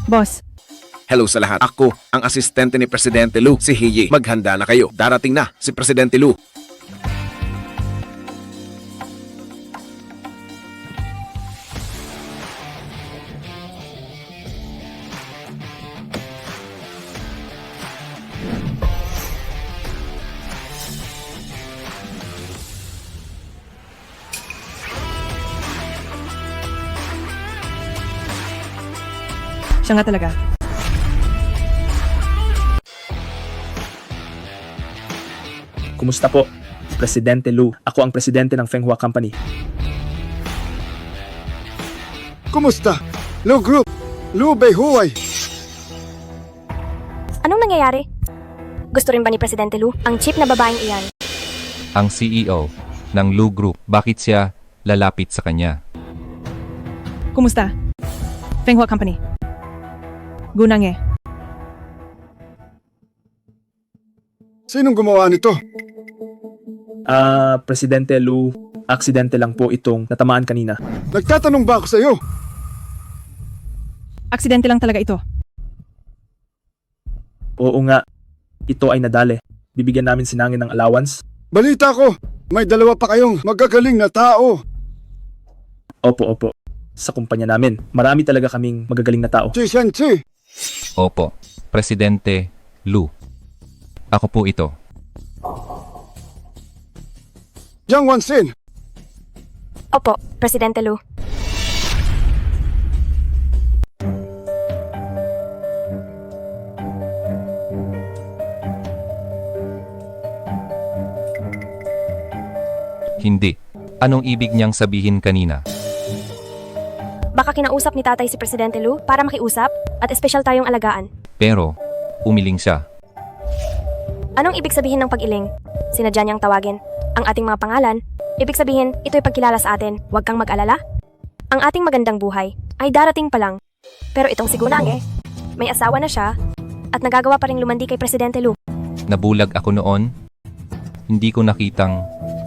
Boss, Hello sa lahat. Ako, ang asistente ni Presidente Lu, si Hiyi. Maghanda na kayo. Darating na si Presidente Lu. Siya nga talaga. Kumusta po? Presidente Lu. Ako ang presidente ng Fenghua Company. Kumusta? Lu Group, Lu Beihuay. Anong nangyayari? Gusto rin ba ni Presidente Lu ang cheap na babaeng iyan? Ang CEO ng Lu Group, bakit siya lalapit sa kanya? Kumusta? Fenghua Company. Gunange. Sinong gumawa nito? Presidente Lu, aksidente lang po itong natamaan kanina. Nagtatanong ba ako sa iyo? Aksidente lang talaga ito. Oo nga, ito ay nadali. Bibigyan namin si Nangin ng allowance. Balita ko, may dalawa pa kayong magagaling na tao. Opo. Sa kumpanya namin, marami talaga kaming magagaling na tao. Chi Shen-chi. Opo, Presidente Lu. Ako po ito. Jiang Wansin. Opo, Presidente Lu. Hindi. Anong ibig niyang sabihin kanina? Baka kinausap ni tatay si Presidente Lu para makiusap at espesyal tayong alagaan. Pero, umiling siya. Anong ibig sabihin ng pag-iling? Sinadya niyang tawagin ang ating mga pangalan. Ibig sabihin, ito'y pagkilala sa atin. Huwag kang mag-alala. Ang ating magandang buhay ay darating pa lang. Pero itong si Gunange, may asawa na siya at nagagawa pa ring lumandi kay Presidente Lu. Nabulag ako noon. Hindi ko nakitang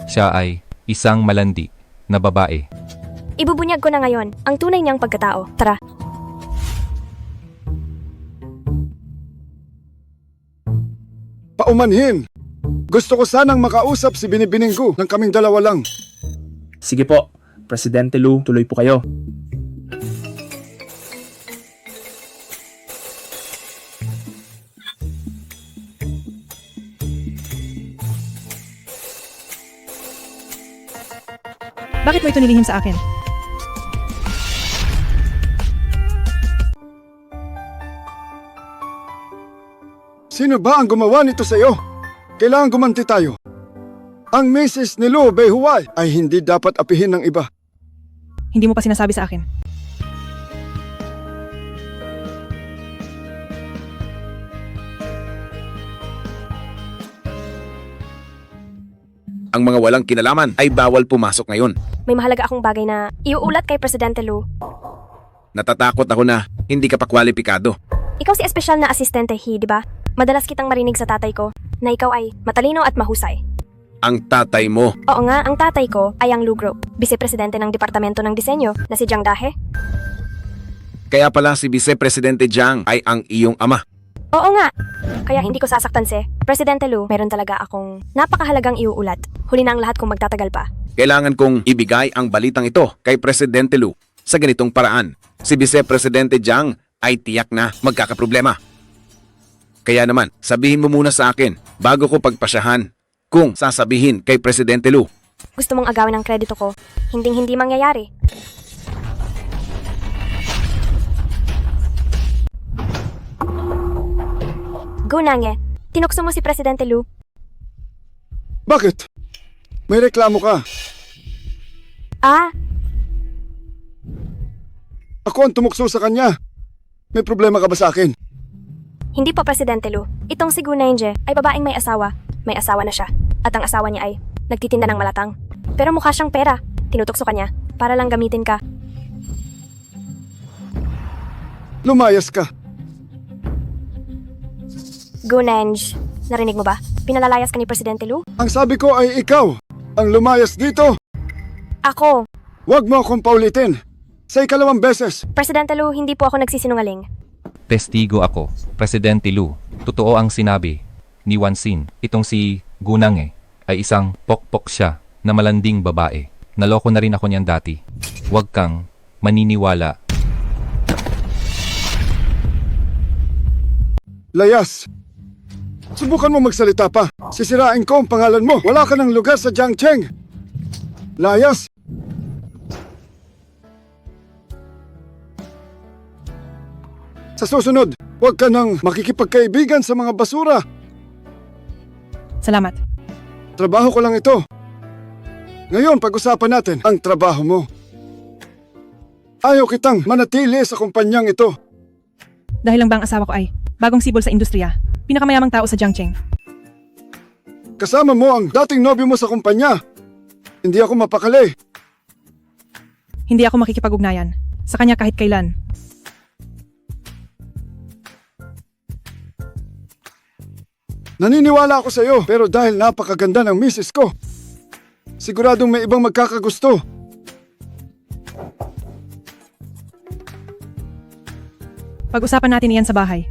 siya ay isang malandi na babae. Ibubunyag ko na ngayon ang tunay niyang pagkatao. Tara. Paumanhin. Gusto ko sanang makausap si Binibining Gu ng kaming dalawa lang. Sige po, Presidente Lu, tuloy po kayo. Bakit mo ito nilihim sa akin? Sino ba ang gumawa nito sa iyo? Kailangan gumanti tayo. Ang Mrs. ni Lu Beihuay ay hindi dapat apihin ng iba. Hindi mo pa sinasabi sa akin. Ang mga walang kinalaman ay bawal pumasok ngayon. May mahalaga akong bagay na iuulat kay Presidente Lu. Natatakot ako na hindi ka pa kwalipikado. Ikaw si espesyal na asistente, di ba? Madalas kitang marinig sa tatay ko na ikaw ay matalino at mahusay. Ang tatay mo. Oo nga, ang tatay ko ay ang Lu Group, Vice-Presidente ng Departamento ng Disenyo na si Jiang Dahe. Kaya pala si Vice Presidente Jiang ay ang iyong ama. Oo nga, kaya hindi ko sasaktan si Presidente Lu. Meron talaga akong napakahalagang iuulat. Huli na ang lahat kung magtatagal pa. Kailangan kong ibigay ang balitang ito kay Presidente Lu sa ganitong paraan. Si Vice Presidente Jiang ay tiyak na magkakaproblema. Kaya naman, sabihin mo muna sa akin bago ko pagpasyahan kung sasabihin kay Presidente Lu. Gusto mong agawin ang kredito ko, hinding-hindi mangyayari. Gunange, tinukso mo si Presidente Lu. Bakit? May reklamo ka. Ah, Ako ang tumukso sa kanya. May problema ka ba sa akin? hindi po Presidente Lu. Itong si Gunange ay babaeng may asawa. May asawa na siya. At ang asawa niya ay nagtitinda ng malatang. Pero mukha siyang pera. Tinutukso ka niya para lang gamitin ka. Lumayas ka. Gunange, narinig mo ba? Pinalalayas ka ni Presidente Lu? Ang sabi ko ay ikaw ang lumayas dito. Ako. Huwag mo akong paulitin. Sa ikalawang beses. Presidente Lu, hindi po ako nagsisinungaling. Testigo ako, Presidente Lu. Totoo ang sinabi ni Wansin. Itong si Gunange ay isang pokpok siya na malanding babae. Naloko na rin ako niyan dati. Huwag kang maniniwala. Layas. Subukan mo magsalita pa. Sisirain ko ang pangalan mo. Wala ka ng lugar sa Jiangcheng. Layas. Sa Sa susunod, huwag ka nang makikipagkaibigan sa mga basura. Salamat. Trabaho ko lang ito. Ngayon, pag-usapan natin ang trabaho mo. Ayaw kitang manatili sa kumpanyang ito. Dahil lang ba ang asawa ko ay bagong sibol sa industriya, pinakamayamang tao sa Jiangcheng. Kasama mo ang dating nobyo mo sa kumpanya. Hindi ako mapakali. Hindi ako makikipag-ugnayan sa kanya kahit kailan. Naniniwala ako sa iyo, pero dahil napakaganda ng misis ko, siguradong may ibang magkakagusto. Pag-usapan natin iyan sa bahay.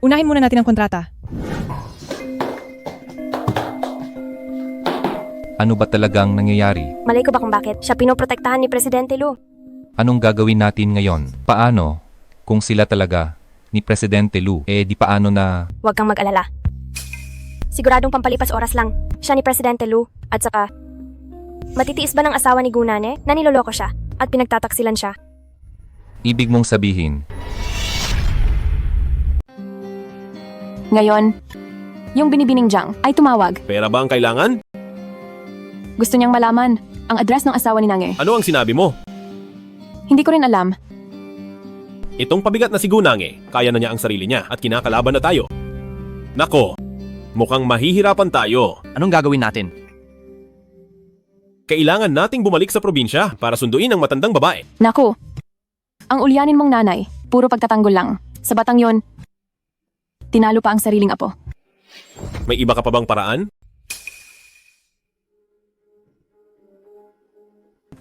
Unahin muna natin ang kontrata. Ano ba talagang nangyayari? Malay ko ba kung bakit siya pinoprotektahan ni Presidente Lu? Anong gagawin natin ngayon? Paano kung sila talaga ni Presidente Lu, di paano na Huwag kang mag-alala. Siguradong pampalipas oras lang siya ni Presidente Lu at saka matitiis ba ng asawa ni Gunane na niloloko siya at pinagtataksilan siya? ibig mong sabihin? Ngayon, yung binibining Jiang ay tumawag. Pera ba ang kailangan? Gusto niyang malaman ang address ng asawa ni Nange. Ano ang sinabi mo? Hindi ko rin alam. Itong pabigat na si Gunange, kaya na niya ang sarili niya at kinakalaban na tayo. Nako, mukhang mahihirapan tayo. Anong gagawin natin? Kailangan nating bumalik sa probinsya para sunduin ang matandang babae. Naku, ang ulyanin mong nanay, puro pagtatanggol lang. Sa batang yon, tinalo pa ang sariling apo. May iba ka pa bang paraan?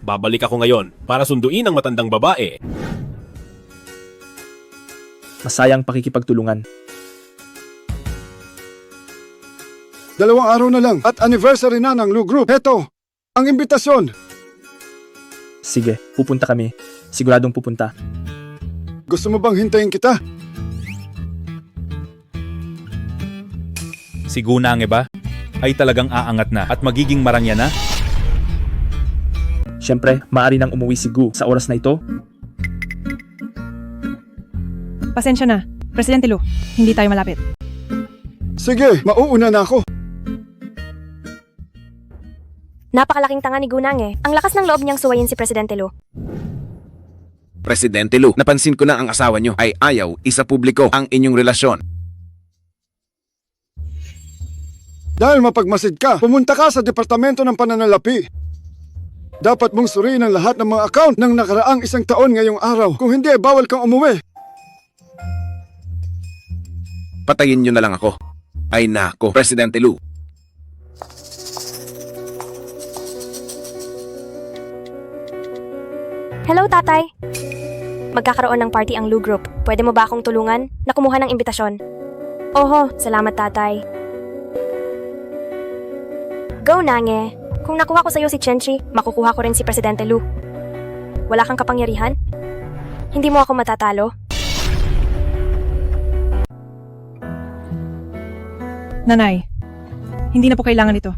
Babalik ako ngayon para sunduin ang matandang babae. Masayang pakikipagtulungan. 2 araw na lang at anniversary na ng Lu Group. Heto, ang imbitasyon. Sige, pupunta kami. Siguradong pupunta. Gusto mo bang hintayin kita? Si Gunange ba? Ay talagang aangat na at magiging marangya na? Siyempre, maaari nang umuwi si Gu sa oras na ito. Pasensya na, Presidente Lu, hindi tayo malapit. Sige, mauuna na ako. Napakalaking tanga ni Gunange. Ang lakas ng loob niyang suwayin si Presidente Lu. Presidente Lu, napansin ko na ang asawa nyo ay ayaw isa publiko ang inyong relasyon. Dahil mapagmasid ka, pumunta ka sa Departamento ng Pananalapi. Dapat mong suriin ang lahat ng mga account ng nakaraang 1 taon ngayong araw. Kung hindi, bawal kang umuwi. Patayin nyo na lang ako. Ay nako, Presidente Lu. Hello, tatay. Magkakaroon ng party ang Lu Group. Pwede mo ba akong tulungan na kumuha ng imbitasyon? Oho, salamat tatay. Go, Nange. Kung nakuha ko sa'yo si Chenchi, makukuha ko rin si Presidente Lu. Wala kang kapangyarihan? Hindi mo ako matatalo? Nanay, hindi na po kailangan ito.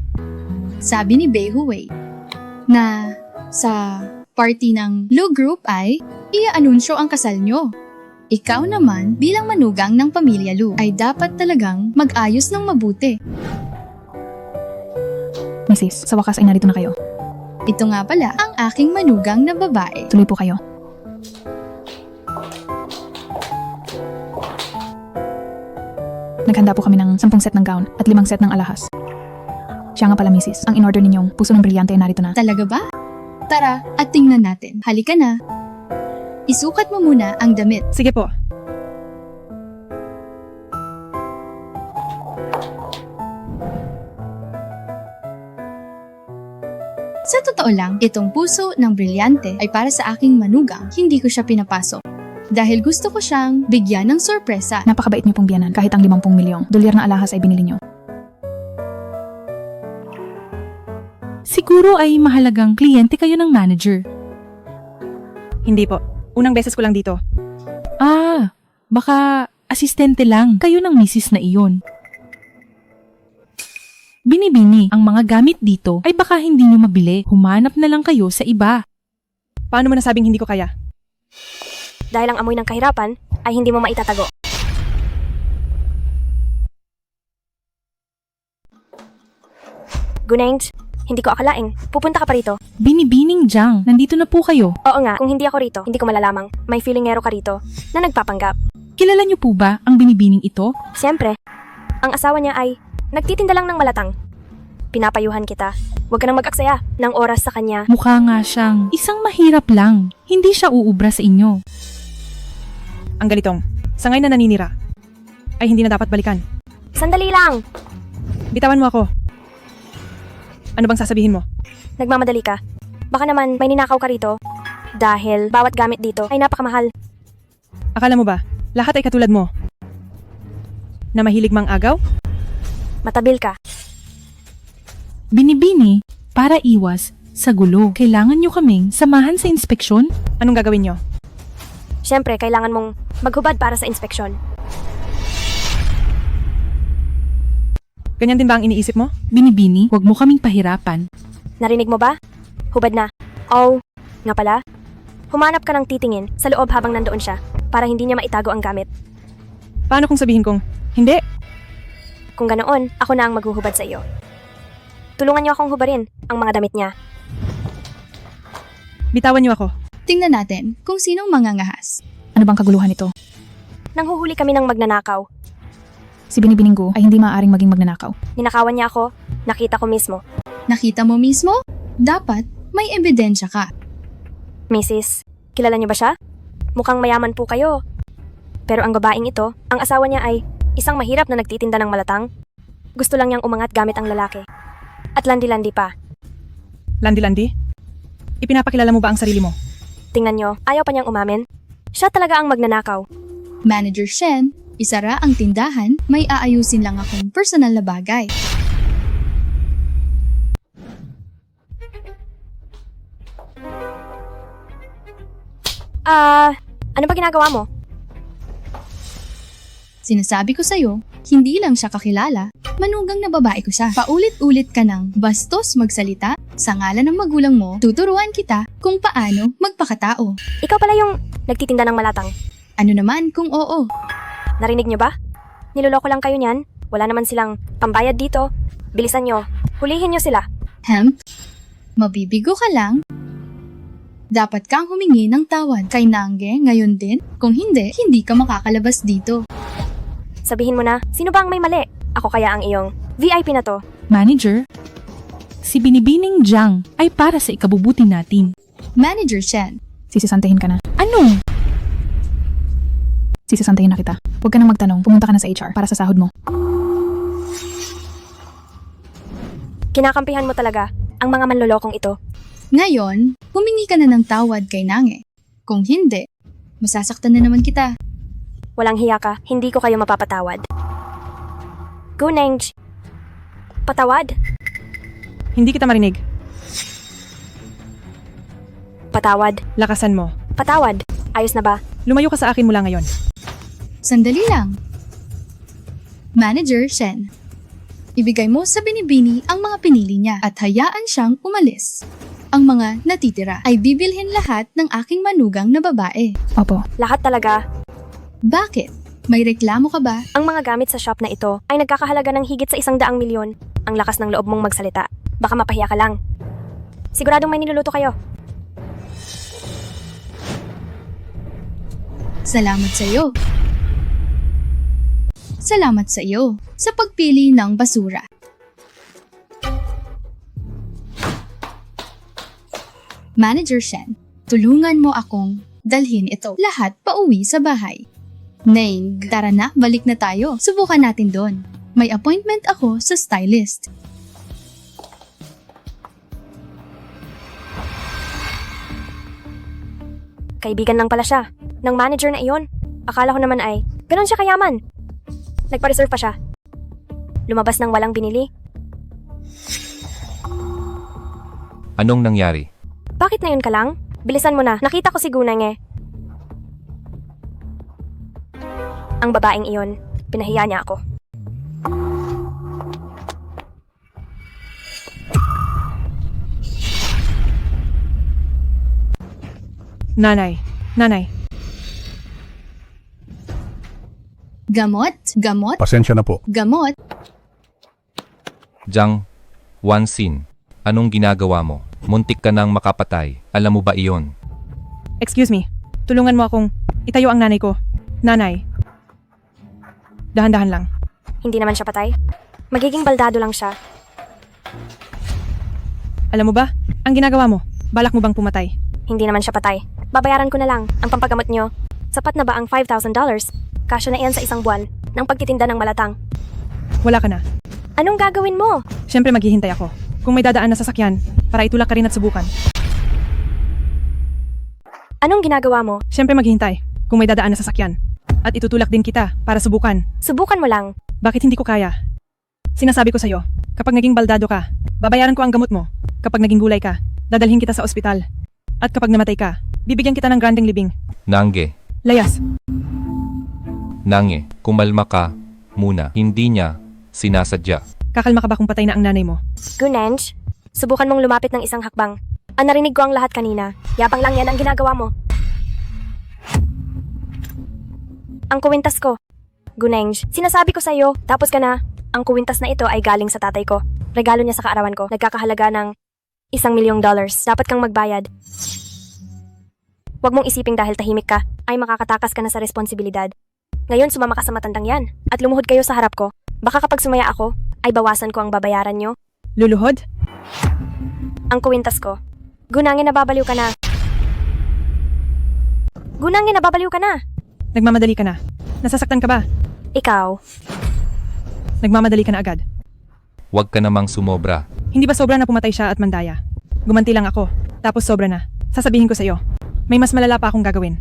Sabi ni Bei Huwei na sa party ng Lu Group ay ia-anunsyo ang kasal nyo. Ikaw naman bilang manugang ng pamilya Lu ay dapat talagang mag-ayos ng mabuti. Mrs., sa wakas ay narito na kayo. Ito nga pala ang aking manugang na babae. Tuloy po kayo. Naghanda po kami ng 10 set ng gown at 5 set ng alahas. Siya nga pala, Mrs., ang in-order ninyong puso ng brilyante ay narito na. Talaga ba? Tara at tingnan natin. Halika na. Isukat mo muna ang damit. Sige po. Sa totoo lang, itong puso ng brilyante ay para sa aking manugang. Hindi ko siya pinapasok. Dahil gusto ko siyang bigyan ng sorpresa. Napakabait niyo pong biyanan kahit ang 50 milyong dolyar na alahas ay binili niyo. Siguro ay mahalagang kliyente kayo ng manager. Hindi po. Unang beses ko lang dito. Ah, baka asistente lang kayo ng misis na iyon. Binibini, ang mga gamit dito ay baka hindi nyo mabili. Humanap na lang kayo sa iba. Paano mo nasabing hindi ko kaya? Dahil ang amoy ng kahirapan, ay hindi mo maitatago. Guneng, hindi ko akalaing pupunta ka pa rito. Binibining Jang, nandito na po kayo. Oo nga, kung hindi ako rito, hindi ko malalamang may feelingero ka rito na nagpapanggap. Kilala niyo po ba ang binibining ito? Siyempre, ang asawa niya ay nagtitinda lang ng malatang. Pinapayuhan kita. Huwag ka nang mag-aksaya ng oras sa kanya. Mukha nga siyang isang mahirap lang. Hindi siya uubra sa inyo. Ang ganitong, sangay na naninira, ay hindi na dapat balikan. Sandali lang! Bitawan mo ako. Ano bang sasabihin mo? Nagmamadali ka. Baka naman may ninakaw ka rito. Dahil bawat gamit dito ay napakamahal. Akala mo ba, lahat ay katulad mo? Na mahilig mang agaw? Matabil ka. Binibini para iwas sa gulo. Kailangan niyo kaming samahan sa inspeksyon? Anong gagawin niyo? Siyempre, kailangan mong maghubad para sa inspeksyon. Ganyan din ba ang iniisip mo? Binibini, huwag mo kaming pahirapan. Narinig mo ba? Hubad na. Oh, nga pala. Humanap ka ng titingin sa loob habang nandoon siya para hindi niya maitago ang gamit. Paano kung sabihin kong, hindi? Kung ganoon, ako na ang maghuhubad sa iyo. Tulungan niyo akong hubarin ang mga damit niya. Bitawan niyo ako. Tingnan natin kung sinong mangangahas. Ano bang kaguluhan ito? Nanghuhuli kami ng magnanakaw. Si Binibining Gu ay hindi maaaring maging magnanakaw. Ninakawan niya ako, nakita ko mismo. Nakita mo mismo? Dapat may ebidensya ka. Mrs., kilala niyo ba siya? Mukhang mayaman po kayo. Pero ang babaeng ito, ang asawa niya ay isang mahirap na nagtitinda ng malatang. Gusto lang niyang umangat gamit ang lalaki. At landi-landi pa. Landi-landi? Ipinapakilala mo ba ang sarili mo? Tingnan niyo, ayaw pa niyang umamin. Siya talaga ang magnanakaw. Manager Shen, isara ang tindahan, may aayusin lang akong personal na bagay. Ano ba ginagawa mo? Sinasabi ko sa'yo, hindi lang siya kakilala, manugang na babae ko siya. Paulit-ulit ka nang bastos magsalita, sa ngalan ng magulang mo, tuturuan kita kung paano magpakatao. Ikaw pala yung nagtitinda ng malatang. Ano naman kung oo? Narinig niyo ba? Niloloko lang kayo niyan. Wala naman silang pambayad dito. Bilisan niyo. Hulihin niyo sila. Hemp? Mabibigo ka lang? Dapat kang humingi ng tawad kay Nangge ngayon din. Kung hindi, hindi ka makakalabas dito. Sabihin mo na, sino ba ang may mali? Ako kaya ang iyong VIP na to. Manager, si Binibining Jang ay para sa ikabubuti natin. Manager Shen. Sisisantahin ka na. Ano? Sisisantahin na kita. Huwag ka nang magtanong. Pumunta ka na sa HR para sa sahod mo. Kinakampihan mo talaga ang mga manlolokong ito. Ngayon, humingi ka na ng tawad kay Nange. Kung hindi, masasaktan na naman kita. Walang hiya ka, hindi ko kayo mapapatawad. Guneng, patawad? Hindi kita marinig. Patawad. Lakasan mo. Patawad. Ayos na ba? Lumayo ka sa akin mula ngayon. Sandali lang. Manager Shen. Ibigay mo sa Binibini ang mga pinili niya at hayaan siyang umalis. Ang mga natitira ay bibilhin lahat ng aking manugang na babae. Opo. Lahat talaga. Bakit? May reklamo ka ba? Ang mga gamit sa shop na ito ay nagkakahalaga ng higit sa 100 milyon. Ang lakas ng loob mong magsalita. Baka mapahiya ka lang. Siguradong may niluluto kayo. Salamat sa iyo. Salamat sa iyo sa pagpili ng basura. Manager Shen, tulungan mo akong dalhin ito lahat pauwi sa bahay. Neng, tara na, balik na tayo. Subukan natin doon. May appointment ako sa stylist. Kaibigan lang pala siya ng manager na iyon. Akala ko naman ay ganun siya kayaman. Nagpa-reserve pa siya. Lumabas ng walang binili. Anong nangyari? Bakit ngayon ka lang? Bilisan mo na, nakita ko si Guneng eh. Ang babaeng iyon, pinahiya niya ako. Nanay. Gamot? Gamot? Pasensya na po. Gamot? Jiang Wanxin, anong ginagawa mo? Muntik ka nang makapatay. Alam mo ba iyon? Excuse me. Tulungan mo akong itayo ang nanay ko. Nanay. Dahan-dahan lang. Hindi naman siya patay. Magiging baldado lang siya. Alam mo ba, ang ginagawa mo, balak mo bang pumatay? Hindi naman siya patay. Babayaran ko na lang ang pampagamot nyo. Sapat na ba ang $5,000? Kasya na iyan sa isang buwan ng pagtitinda ng malatang. Wala ka na. Anong gagawin mo? Siyempre maghihintay ako. Kung may dadaan na sasakyan, para itulak ka rin at subukan. Anong ginagawa mo? Siyempre maghihintay. Kung may dadaan na sasakyan. At itutulak din kita para subukan. Subukan mo lang. Bakit hindi ko kaya? Sinasabi ko sa'yo, kapag naging baldado ka, babayaran ko ang gamot mo. Kapag naging gulay ka, dadalhin kita sa ospital. At kapag namatay ka, bibigyan kita ng grandeng libing. Nange, Layas, Nange, kumalma ka muna. Hindi niya sinasadya. kakalma ka ba kung patay na ang nanay mo? Gunenj, subukan mong lumapit ng isang hakbang. Narinig ko ang lahat kanina. Yapang lang yan ang ginagawa mo. Ang kuwintas ko. Gunenj, sinasabi ko sa'yo, tapos ka na. Ang kuwintas na ito ay galing sa tatay ko. Regalo niya sa kaarawan ko. Nagkakahalaga ng $1,000,000. Dapat kang magbayad. Huwag mong isiping dahil tahimik ka, ay makakatakas ka na sa responsibilidad. Ngayon sumama ka sa matandang yan, at lumuhod kayo sa harap ko. Baka kapag sumaya ako, ay bawasan ko ang babayaran nyo. Luluhod? Ang kuwintas ko. Gunangin nababaliw ka na. Gunangin nababaliw ka na. Nagmamadali ka na. Nasasaktan ka ba? Ikaw. Nagmamadali ka na agad. Huwag ka namang sumobra. Hindi ba sobra na pumatay siya at mandaya? Gumanti lang ako, tapos sobra na. Sasabihin ko sa'yo, may mas malala pa akong gagawin.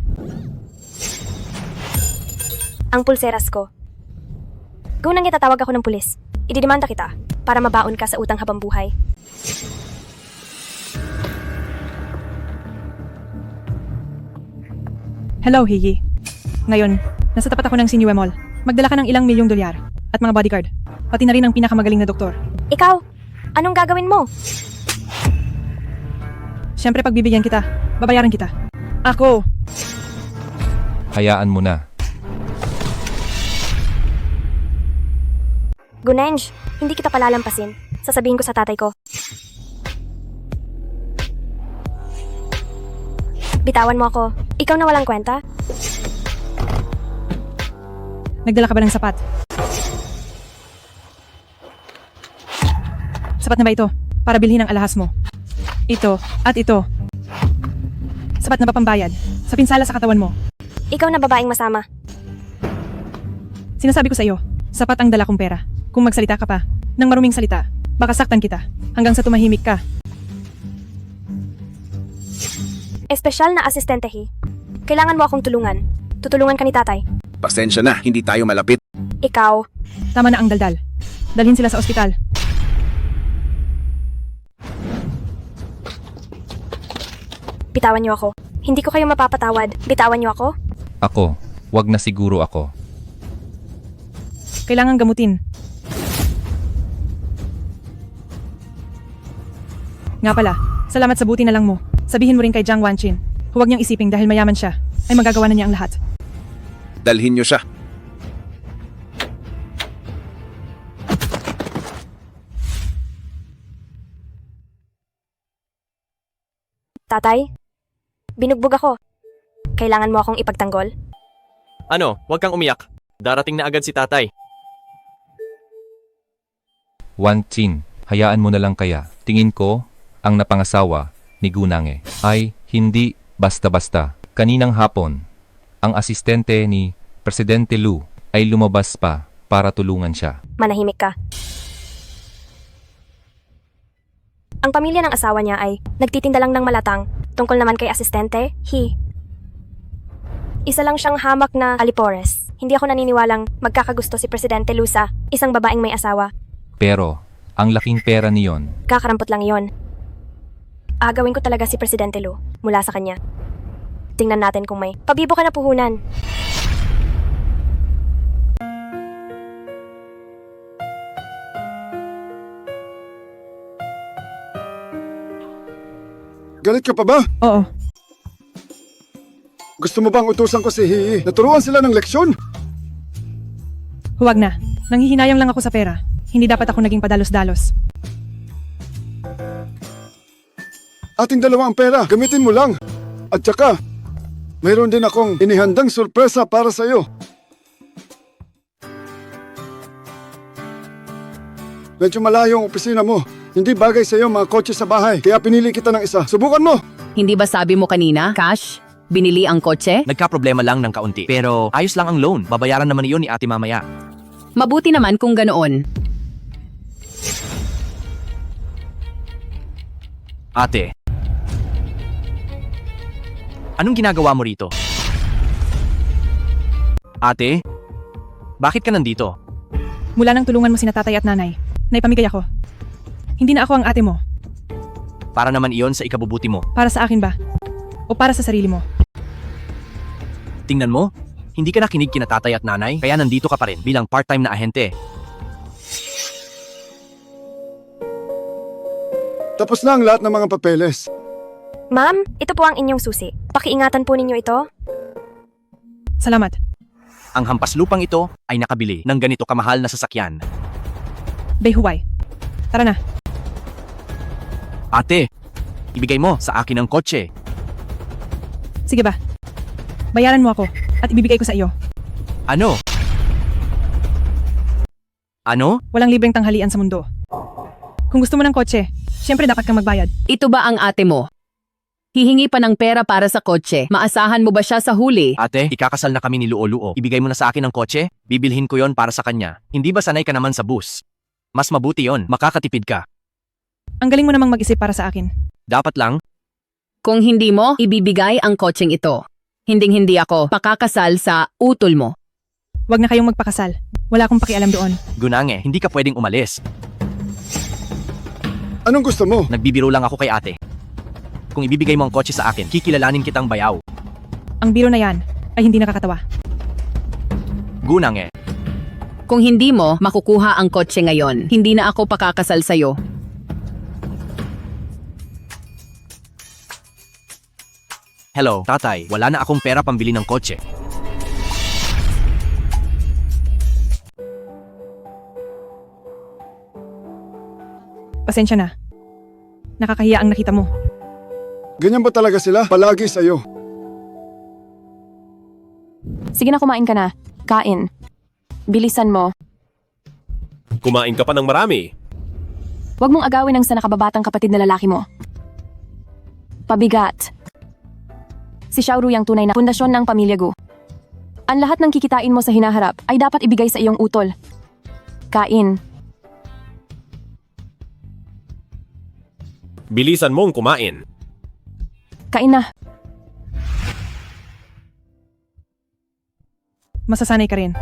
Ang pulseras ko. Gunang itatawag ako ng pulis. Ididemanda kita para mabaon ka sa utang habang buhay. Hello, Higi. Ngayon, nasa tapat ako ng Sinuwe Mall. Magdala ka ng ilang $1,000,000 at mga bodyguard. Pati na rin ang pinakamagaling na doktor. Ikaw, anong gagawin mo? Siyempre pagbibigyan kita, babayaran kita. Ako! Hayaan mo na. Gunenj, hindi kita palalampasin. Sasabihin ko sa tatay ko. Bitawan mo ako. Ikaw na walang kwenta? Nagdala ka ba ng sapat? Sapat na ba ito para bilhin ang alahas mo? Ito at ito. Sapat na ba pambayad sa pinsala sa katawan mo? Ikaw na babaeng masama. Sinasabi ko sa iyo, sapat ang dala kong pera. Kung magsalita ka pa, ng maruming salita, baka saktan kita hanggang sa tumahimik ka. Espesyal na asistente, Hi. Kailangan mo akong tulungan. Tutulungan ka ni tatay. Pasensya na, hindi tayo malapit. Ikaw. Tama na ang daldal. Dalhin sila sa ospital. Bitawan niyo ako. Hindi ko kayo mapapatawad. Bitawan niyo ako. Ako, wag na siguro ako. Kailangan gamutin. Nga pala, salamat sa buti na lang mo. Sabihin mo rin kay Jiang Wanxin. Huwag niyang isiping dahil mayaman siya, ay magagawa na niya ang lahat. Dalhin niyo siya. Tatay, binugbog ako. Kailangan mo akong ipagtanggol? Ano, huwag kang umiyak. Darating na agad si tatay. Wanxin, hayaan mo na lang kaya. Tingin ko, ang napangasawa ni Gunange ay hindi basta-basta. Kaninang hapon, ang asistente ni Presidente Lu ay lumabas pa para tulungan siya. Manahimik ka. Ang pamilya ng asawa niya ay nagtitinda lang ng malatang tungkol naman kay asistente, Hi. Isa lang siyang hamak na alipores. Hindi ako naniniwalang magkakagusto si Presidente Lu sa isang babaeng may asawa. Pero, ang laking pera niyon, Kakarampot lang iyon. Agawin ko talaga si Presidente Lu mula sa kanya. Tingnan natin kung may pabibo ka na puhunan. Galit ka pa ba? Oo. Gusto mo bang utusan ko si Hii? Naturuan sila ng leksyon? Huwag na. Nanghihinayang lang ako sa pera. Hindi dapat ako naging padalos-dalos. Ating dalawa ang pera, gamitin mo lang. At saka, mayroon din akong inihandang sorpresa para sa iyo. Medyo malayo ang opisina mo. Hindi bagay sa iyo mga kotse sa bahay, kaya pinili kita ng isa. Subukan mo! Hindi ba sabi mo kanina, Cash, binili ang kotse? Nagka-problema lang ng kaunti. Pero ayos lang ang loan. Babayaran naman iyon ni ate mamaya. Mabuti naman kung ganoon. Ate, anong ginagawa mo rito? Ate, bakit ka nandito? Mula nang tulungan mo sina tatay at nanay, naipamigay ako. Hindi na ako ang ate mo. Para naman iyon sa ikabubuti mo. Para sa akin ba? O para sa sarili mo? Tingnan mo, hindi ka nakinig kina tatay at nanay, kaya nandito ka pa rin bilang part-time na ahente. Tapos na ang lahat ng mga papeles. Ma'am, ito po ang inyong susi. Pakiingatan po ninyo ito. Salamat. Ang hampas lupang ito ay nakabili ng ganito kamahal na sasakyan. Bayhuway. Tara na. Ate, ibigay mo sa akin ang kotse. Sige ba? Bayaran mo ako at ibibigay ko sa iyo. Ano? Ano? Walang libreng tanghalian sa mundo. Kung gusto mo ng kotse, siyempre dapat kang magbayad. Ito ba ang ate mo? Hihingi pa ng pera para sa kotse. Maasahan mo ba siya sa huli? Ate, ikakasal na kami ni Luo-Luo. Ibigay mo na sa akin ang kotse, bibilhin ko yon para sa kanya. Hindi ba sanay ka naman sa bus? Mas mabuti yon, makakatipid ka. Ang galing mo namang mag-isip para sa akin. Dapat lang, Kung hindi mo, ibibigay ang kotseng ito. Hinding-hindi ako pakakasal sa utol mo. Huwag na kayong magpakasal. Wala akong pakialam doon. Gunange, hindi ka pwedeng umalis. Anong gusto mo? Nagbibiro lang ako kay ate. Kung ibibigay mo ang kotse sa akin, kikilalanin kitang bayaw. Ang biro na yan ay hindi nakakatawa. Gunange, Kung hindi mo makukuha ang kotse ngayon, hindi na ako pakakasal sa'yo. hello, tatay, wala na akong pera pambili ng kotse. Pasensya na. Nakakahiya ang nakita mo. Ganyan ba talaga sila? Palagi sa'yo. Sige na, kumain ka na. Kain. Bilisan mo. Kumain ka pa ng marami. Huwag mong agawin ang sa nakababatang kapatid na lalaki mo. Pabigat. Si Xiaoru ang tunay na pundasyon ng pamilya Gu. Ang lahat ng kikitain mo sa hinaharap ay dapat ibigay sa iyong utol. Kain. Bilisan mong kumain. Kain na. Masasanay ka rin.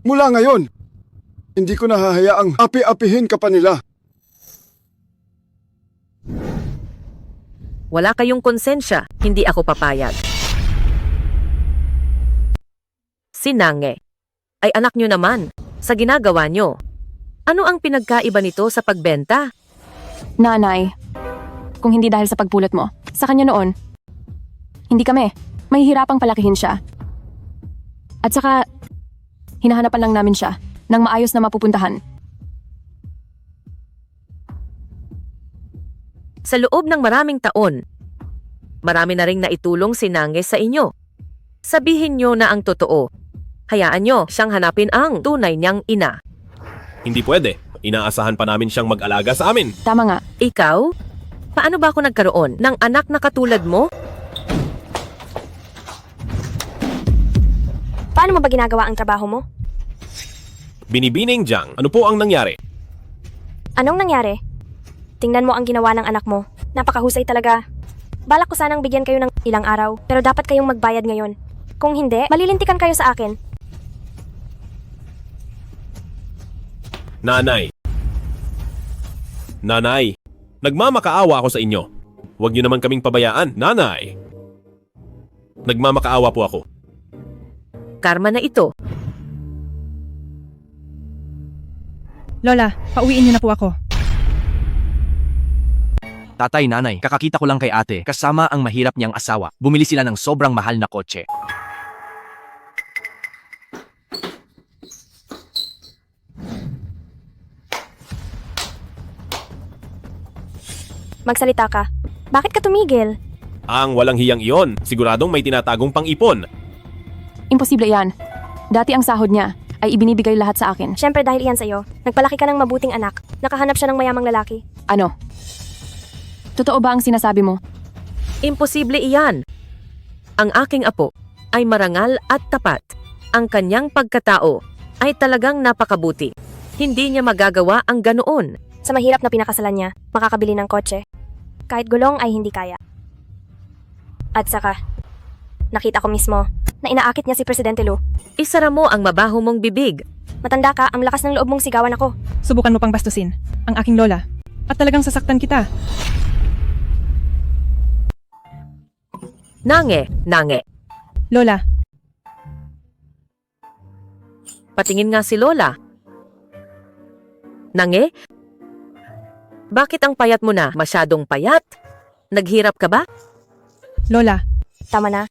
Mula ngayon, hindi ko nahahayaang api-apihin ka pa nila. Wala kayong konsensya, hindi ako papayag. Si Nange ay anak nyo naman sa ginagawa nyo. Ano ang pinagkaiba nito sa pagbenta? Nanay, kung hindi dahil sa pagpulot mo, sa kanya noon, hindi kami. Mahihirapang palakihin siya. At saka, hinahanapan lang namin siya ng maayos na mapupuntahan. Sa loob ng maraming taon, marami na ring naitulong si Nange sa inyo. Sabihin nyo na ang totoo. Hayaan nyo siyang hanapin ang tunay niyang ina. Hindi pwede. Inaasahan pa namin siyang mag-alaga sa amin. Tama nga. Ikaw? Paano ba ako nagkaroon ng anak na katulad mo? Paano mo ba ginagawa ang trabaho mo? Binibining Jiang, ano po ang nangyari? Anong nangyari? Tingnan mo ang ginawa ng anak mo. Napakahusay talaga. Balak ko sanang bigyan kayo ng ilang araw, pero dapat kayong magbayad ngayon. Kung hindi, malilintikan kayo sa akin. Nanay. Nanay, nagmamakaawa ako sa inyo. Huwag niyo naman kaming pabayaan, nanay. Nagmamakaawa po ako. Karma na ito. Lola, pauwiin niyo na po ako. Tatay, nanay, kakakita ko lang kay ate kasama ang mahirap niyang asawa. Bumili sila ng sobrang mahal na kotse. Magsalita ka. Bakit ka tumigil? Ang walang hiyang iyon, siguradong may tinatagong pang-ipon. Imposible yan. Dati ang sahod niya ay ibinibigay lahat sa akin. Siyempre dahil iyan sa'yo. Nagpalaki ka ng mabuting anak. Nakahanap siya ng mayamang lalaki. Ano? Totoo ba ang sinasabi mo? Imposible iyan. Ang aking apo ay marangal at tapat. Ang kanyang pagkatao ay talagang napakabuti. Hindi niya magagawa ang ganoon. Sa mahirap na pinakasalan niya, makakabili ng kotse. Kahit gulong ay hindi kaya. At saka, nakita ko mismo na inaakit niya si Presidente Lu. Isara mo ang mabaho mong bibig. Matanda ka, ang lakas ng loob mong sigawan ako. Subukan mo pang bastusin ang aking lola. At talagang sasaktan kita. Nange. Lola, Patingin nga si Lola. Nange? Bakit ang payat mo na? Masyadong payat? Naghirap ka ba? Lola, Tama na.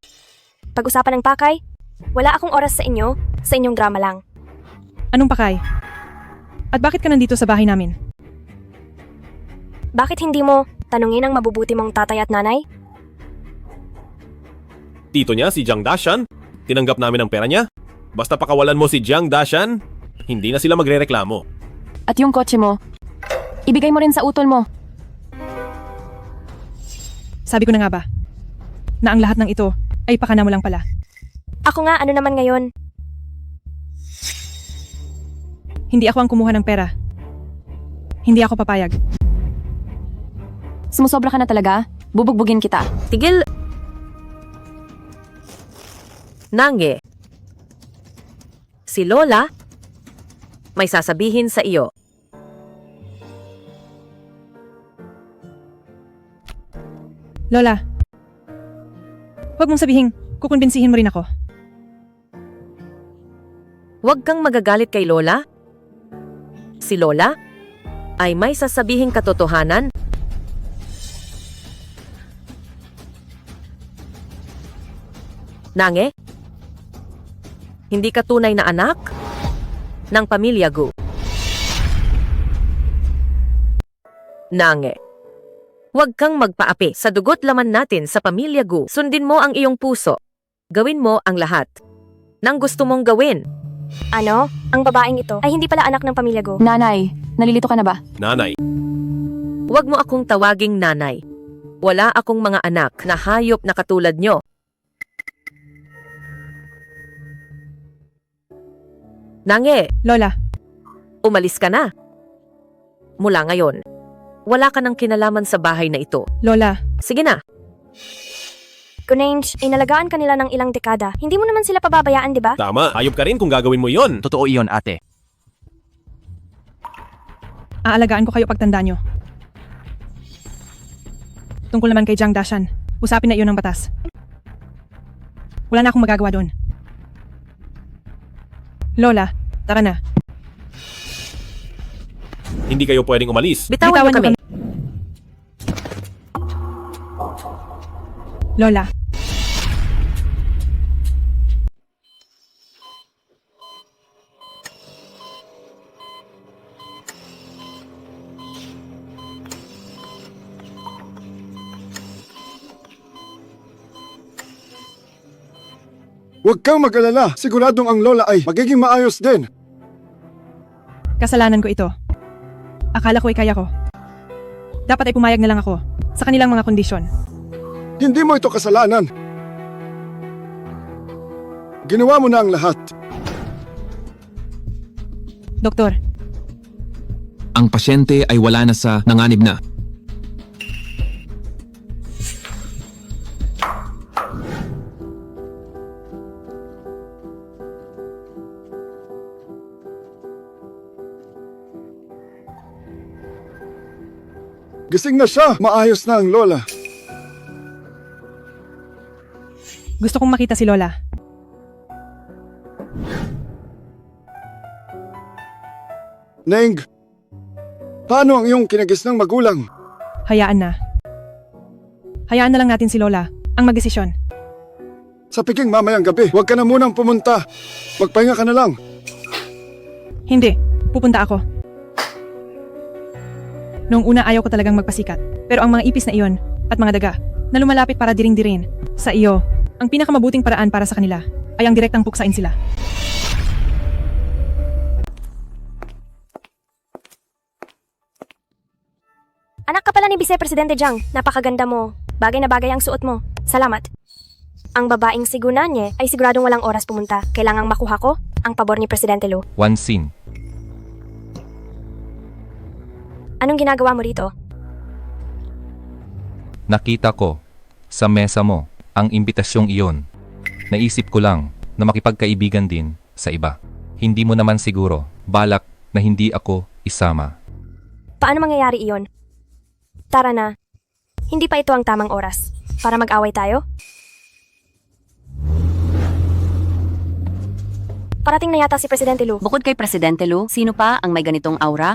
Pag-usapan ng pakay, wala akong oras sa inyo, sa inyong drama lang. anong pakay? At bakit ka nandito sa bahay namin? Bakit hindi mo tanungin ang mabubuti mong tatay at nanay? Tito niya, si Jiang Dashan. Tinanggap namin ang pera niya. Basta pakawalan mo si Jiang Dashan, hindi na sila magrereklamo. At yung kotse mo, ibigay mo rin sa utol mo. Sabi ko na nga ba, na ang lahat ng ito ay pakana mo lang pala. Ako nga, ano naman ngayon? Hindi ako ang kumuha ng pera. Hindi ako papayag. Sumusobra ka na talaga? Bubugbugin kita. Tigil. Nange. Si Lola may sasabihin sa iyo. Lola, huwag mong sabihin, kukumbinsihin mo rin ako. Huwag kang magagalit kay Lola. Si Lola ay may sasabihing katotohanan. Nange, hindi ka tunay na anak ng pamilya Gu. Nange, huwag kang magpaapi sa dugot laman natin sa pamilya Gu. Sundin mo ang iyong puso. Gawin mo ang lahat ng gusto mong gawin. Ano? Ang babaeng ito ay hindi pala anak ng pamilya Go. Nanay, nalilito ka na ba? Nanay, Huwag mo akong tawaging nanay. Wala akong mga anak na hayop na katulad nyo. Nange, Lola, umalis ka na. Mula ngayon, wala ka ng kinalaman sa bahay na ito. Lola, Sige na. Gunange, inalagaan ka nila ng ilang dekada. Hindi mo naman sila pababayaan, di ba? tama. Hayop ka rin kung gagawin mo yon. Totoo iyon, ate. aalagaan ko kayo pagtanda nyo. Tungkol naman kay Jiang Dashan, usapin na iyon ng batas. Wala na akong magagawa doon. Lola, tara na. Hindi kayo pwedeng umalis. Bitawan niyo kami. Lola, Huwag kang mag-alala. Siguradong ang lola ay magiging maayos din. kasalanan ko ito. Akala ko ay kaya ko. Dapat ay pumayag na lang ako sa kanilang mga kondisyon. Hindi mo ito kasalanan. Ginawa mo na ang lahat. Doktor, Ang pasyente ay wala na sa nanganib na. Gising na siya. Maayos na ang lola. gusto kong makita si Lola. Neng, paano ang iyong kinagis ng magulang? Hayaan na. Hayaan na lang natin si Lola ang magdesisyon. Sa Peking mamayang gabi, huwag ka na munang pumunta. Magpahinga ka na lang. Hindi, pupunta ako. Noong una ayaw ko talagang magpasikat. Pero ang mga ipis na iyon at mga daga na lumalapit para diring-dirin sa iyo, ang pinakamabuting paraan para sa kanila ay ang direktang puksain sila. Anak ka pala ni Vice Presidente Jiang. Napakaganda mo. Bagay na bagay ang suot mo. Salamat. Ang babaeng si Gunanye ay siguradong walang oras pumunta. Kailangang makuha ko ang pabor ni Presidente Lu. Wansin, Anong ginagawa mo dito? nakita ko sa mesa mo ang imbitasyong iyon. Naisip ko lang na makipagkaibigan din sa iba. Hindi mo naman siguro balak na hindi ako isama. Paano mangyayari iyon? Tara na. Hindi pa ito ang tamang oras. Para mag-away tayo? Parating na yata si Presidente Lu. Bukod kay Presidente Lu, sino pa ang may ganitong aura?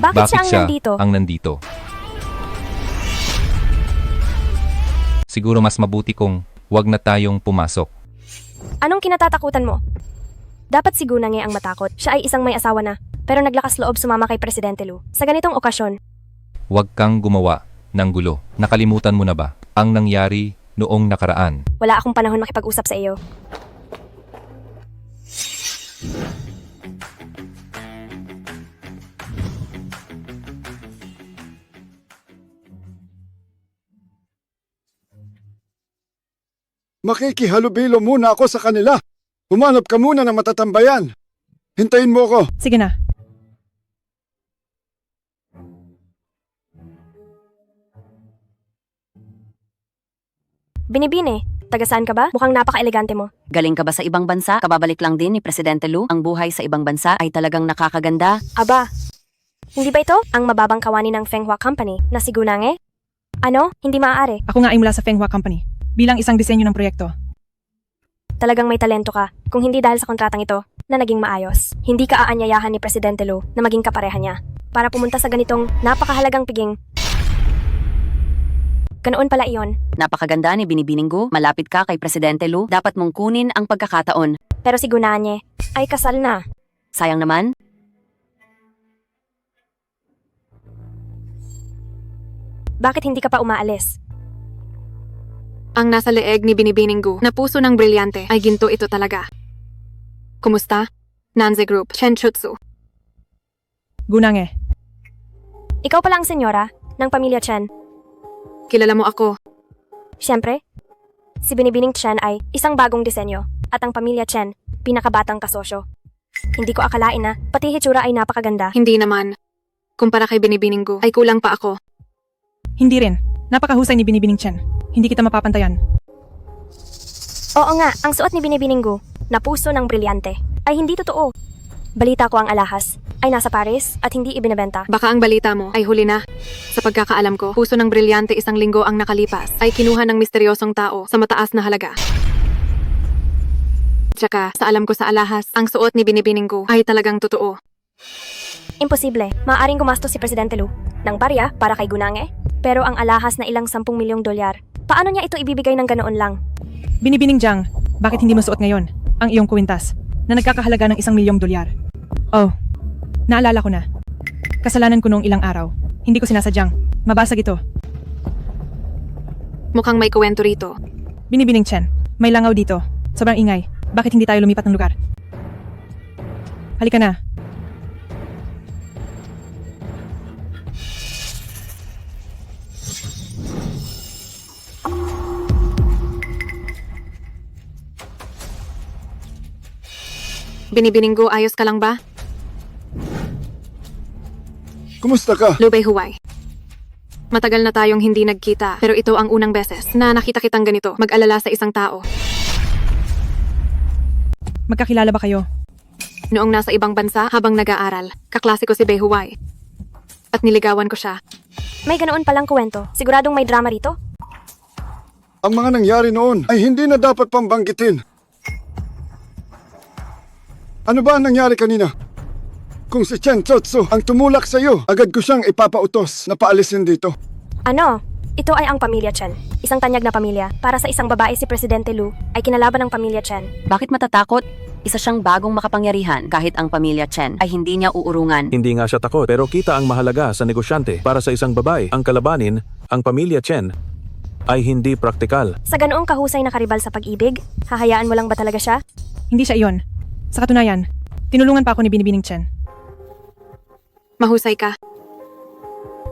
Bakit siya ang nandito? Siguro mas mabuti kung wag na tayong pumasok. Anong kinatatakutan mo? Dapat si Gunanye ang matakot. Siya ay isang may asawa na, pero naglakas loob sumama kay Presidente Lu. Sa ganitong okasyon, Wag kang gumawa ng gulo. Nakalimutan mo na ba ang nangyari noong nakaraan? wala akong panahon makipag-usap sa iyo. Makikihalubilo muna ako sa kanila. Humanap ka muna ng matatambayan. Hintayin mo ko. Sige na. Binibini, taga saan ka ba? Mukhang napaka-elegante mo. Galing ka ba sa ibang bansa? Kababalik lang din ni Presidente Lu. Ang buhay sa ibang bansa ay talagang nakakaganda. Aba, hindi ba ito ang mababang kawani ng Fenghua Company na si Gunanye? Ano? Hindi maaari. Ako nga ay mula sa Fenghua Company bilang isang disenyo ng proyekto. Talagang may talento ka. Kung hindi dahil sa kontratang ito na naging maayos, hindi ka aanyayahan ni Presidente Lu na maging kapareha niya para pumunta sa ganitong napakahalagang piging. Ganoon pala iyon. Napakaganda ni Binibining Gu. Malapit ka kay Presidente Lu. Dapat mong kunin ang pagkakataon. Pero si Gunanye ay kasal na. Sayang naman. Bakit hindi ka pa umaalis? Ang nasa leeg ni Binibining Gu na puso ng brilyante ay ginto ito talaga. Kumusta? Nanze Group, Chenchutsu. Gunanye. Ikaw pala ang senyora ng pamilya Chen. Kilala mo ako. Siyempre, si Binibining Chen ay isang bagong disenyo at ang pamilya Chen, pinakabatang kasosyo. Hindi ko akalain na pati hitsura ay napakaganda. Hindi naman. Kumpara kay Binibining Gu ay kulang pa ako. Hindi rin. Napakahusay ni Binibining Chen. Hindi kita mapapantayan. Oo nga, ang suot ni Binibining Gu na puso ng brilyante ay hindi totoo. Balita ko ang alahas ay nasa Paris at hindi ibinebenta. Baka ang balita mo ay huli na. Sa pagkakaalam ko, puso ng brilyante isang linggo ang nakalipas ay kinuha ng misteryosong tao sa mataas na halaga. Tsaka, sa alam ko sa alahas, ang suot ni Binibining Gu ay talagang totoo. Imposible. Maaaring gumastos si Presidente Lu ng barya para kay Gunanye, pero ang alahas na ilang 10 milyong dolyar, paano niya ito ibibigay ng ganoon lang? Binibining Jiang, bakit hindi mo suot ngayon ang iyong kwintas na nagkakahalaga ng 1 milyong dolyar? Oh, naalala ko na. Kasalanan ko noong ilang araw. Hindi ko sinasadyang. Mabasag ito. Mukhang may kuwento rito. Binibining Chen, may langaw dito. Sobrang ingay. Bakit hindi tayo lumipat ng lugar? Halika na. Binibining Gu, ayos ka lang ba? Kumusta ka? Lu Beihuai. Matagal na tayong hindi nagkita, pero ito ang unang beses na nakita kitang ganito, mag-alala sa isang tao. Magkakilala ba kayo? Noong nasa ibang bansa habang nag-aaral, kaklase ko si Beihuai. at niligawan ko siya. May ganoon palang kwento. Siguradong may drama rito. Ang mga nangyari noon ay hindi na dapat pambanggitin. Ano ba ang nangyari kanina? Kung si Chen Tsotso ang tumulak sa iyo, agad ko siyang ipapautos na paalisin dito. Ano? Ito ay ang pamilya Chen. Isang tanyag na pamilya. Para sa isang babae si Presidente Lu ay kinalaban ng pamilya Chen. Bakit matatakot? Isa siyang bagong makapangyarihan kahit ang pamilya Chen ay hindi niya uurungan. Hindi nga siya takot pero kita ang mahalaga sa negosyante. Para sa isang babae, ang kalabanin, ang pamilya Chen, ay hindi praktikal. Sa ganoong kahusay na karibal sa pag-ibig, hahayaan mo lang ba talaga siya? Hindi siya iyon. Sa katunayan, tinulungan pa ako ni Binibining Chen. Mahusay ka.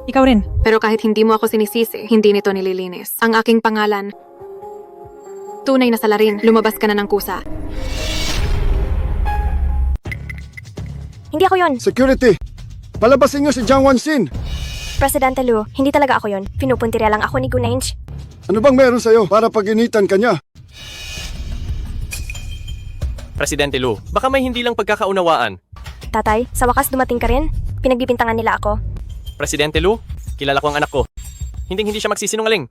Ikaw rin. Pero kahit hindi mo ako sinisisi, hindi nito nililinis. Ang aking pangalan, tunay na salarin, lumabas ka na ng kusa. Hindi ako yon. Security! Palabasin niyo si Jiang Wanxin! Presidente Lu, hindi talaga ako yon. Pinupuntirya lang ako ni Gunange. Ano bang meron sa'yo para pag-initan ka niya? Presidente Lu, baka may hindi lang pagkakaunawaan. Tatay, sa wakas dumating ka rin? Pinagbibintangan nila ako. Presidente Lu, kilala ko ang anak ko. Hindi siya magsisinungaling.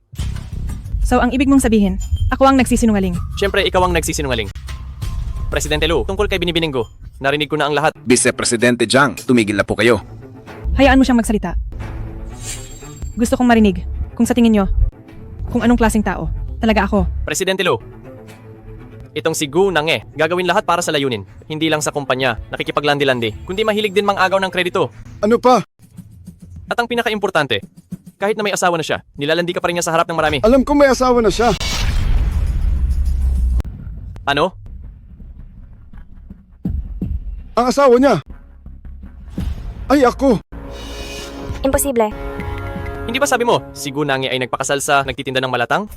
So ang ibig mong sabihin, ako ang nagsisinungaling. Siyempre, ikaw ang nagsisinungaling. Presidente Lu, tungkol kay Binibining Gu, narinig ko na ang lahat. Vice Presidente Jiang, tumigil na po kayo. Hayaan mo siyang magsalita. Gusto kong marinig kung sa tingin nyo, kung anong klaseng tao talaga ako. Presidente Lu, itong si Gu Nange, gagawin lahat para sa layunin. Hindi lang sa kumpanya, nakikipaglandi-landi, kundi mahilig din mang-agaw ng kredito. Ano pa? At ang pinaka-importante, kahit na may asawa na siya, nilalandi ka pa rin niya sa harap ng marami. Alam ko may asawa na siya. Ano? Ang asawa niya ay ako. Imposible. Hindi ba sabi mo, si Gu Nange ay nagpakasal sa nagtitinda ng malatang?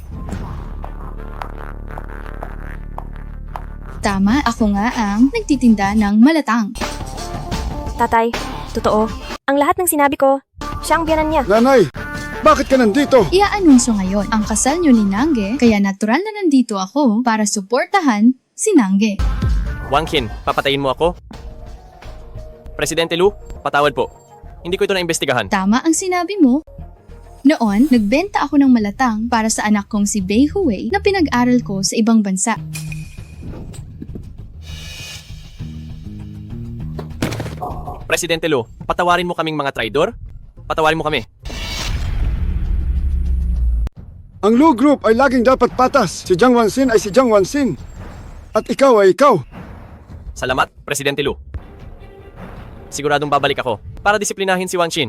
Tama, ako nga ang nagtitinda ng malatang. Tatay, totoo. Ang lahat ng sinabi ko, siya ang biyanan niya. Nanay, bakit ka nandito? Iaanunsyo ngayon ang kasal niyo ni Nange, kaya natural na nandito ako para suportahan si Nange. Wangkin, papatayin mo ako? Presidente Lu, patawad po. Hindi ko ito naimbestigahan. Tama ang sinabi mo. Noon, nagbenta ako ng malatang para sa anak kong si Bei Huwei na pinag-aral ko sa ibang bansa. Presidente Lu, patawarin mo kaming mga traidor? Patawarin mo kami. Ang Lu Group ay laging dapat patas. Si Jiang Wanxin ay si Jiang Wanxin. At ikaw ay ikaw. Salamat, Presidente Lu. Siguradong babalik ako para disiplinahin si Wang Xin.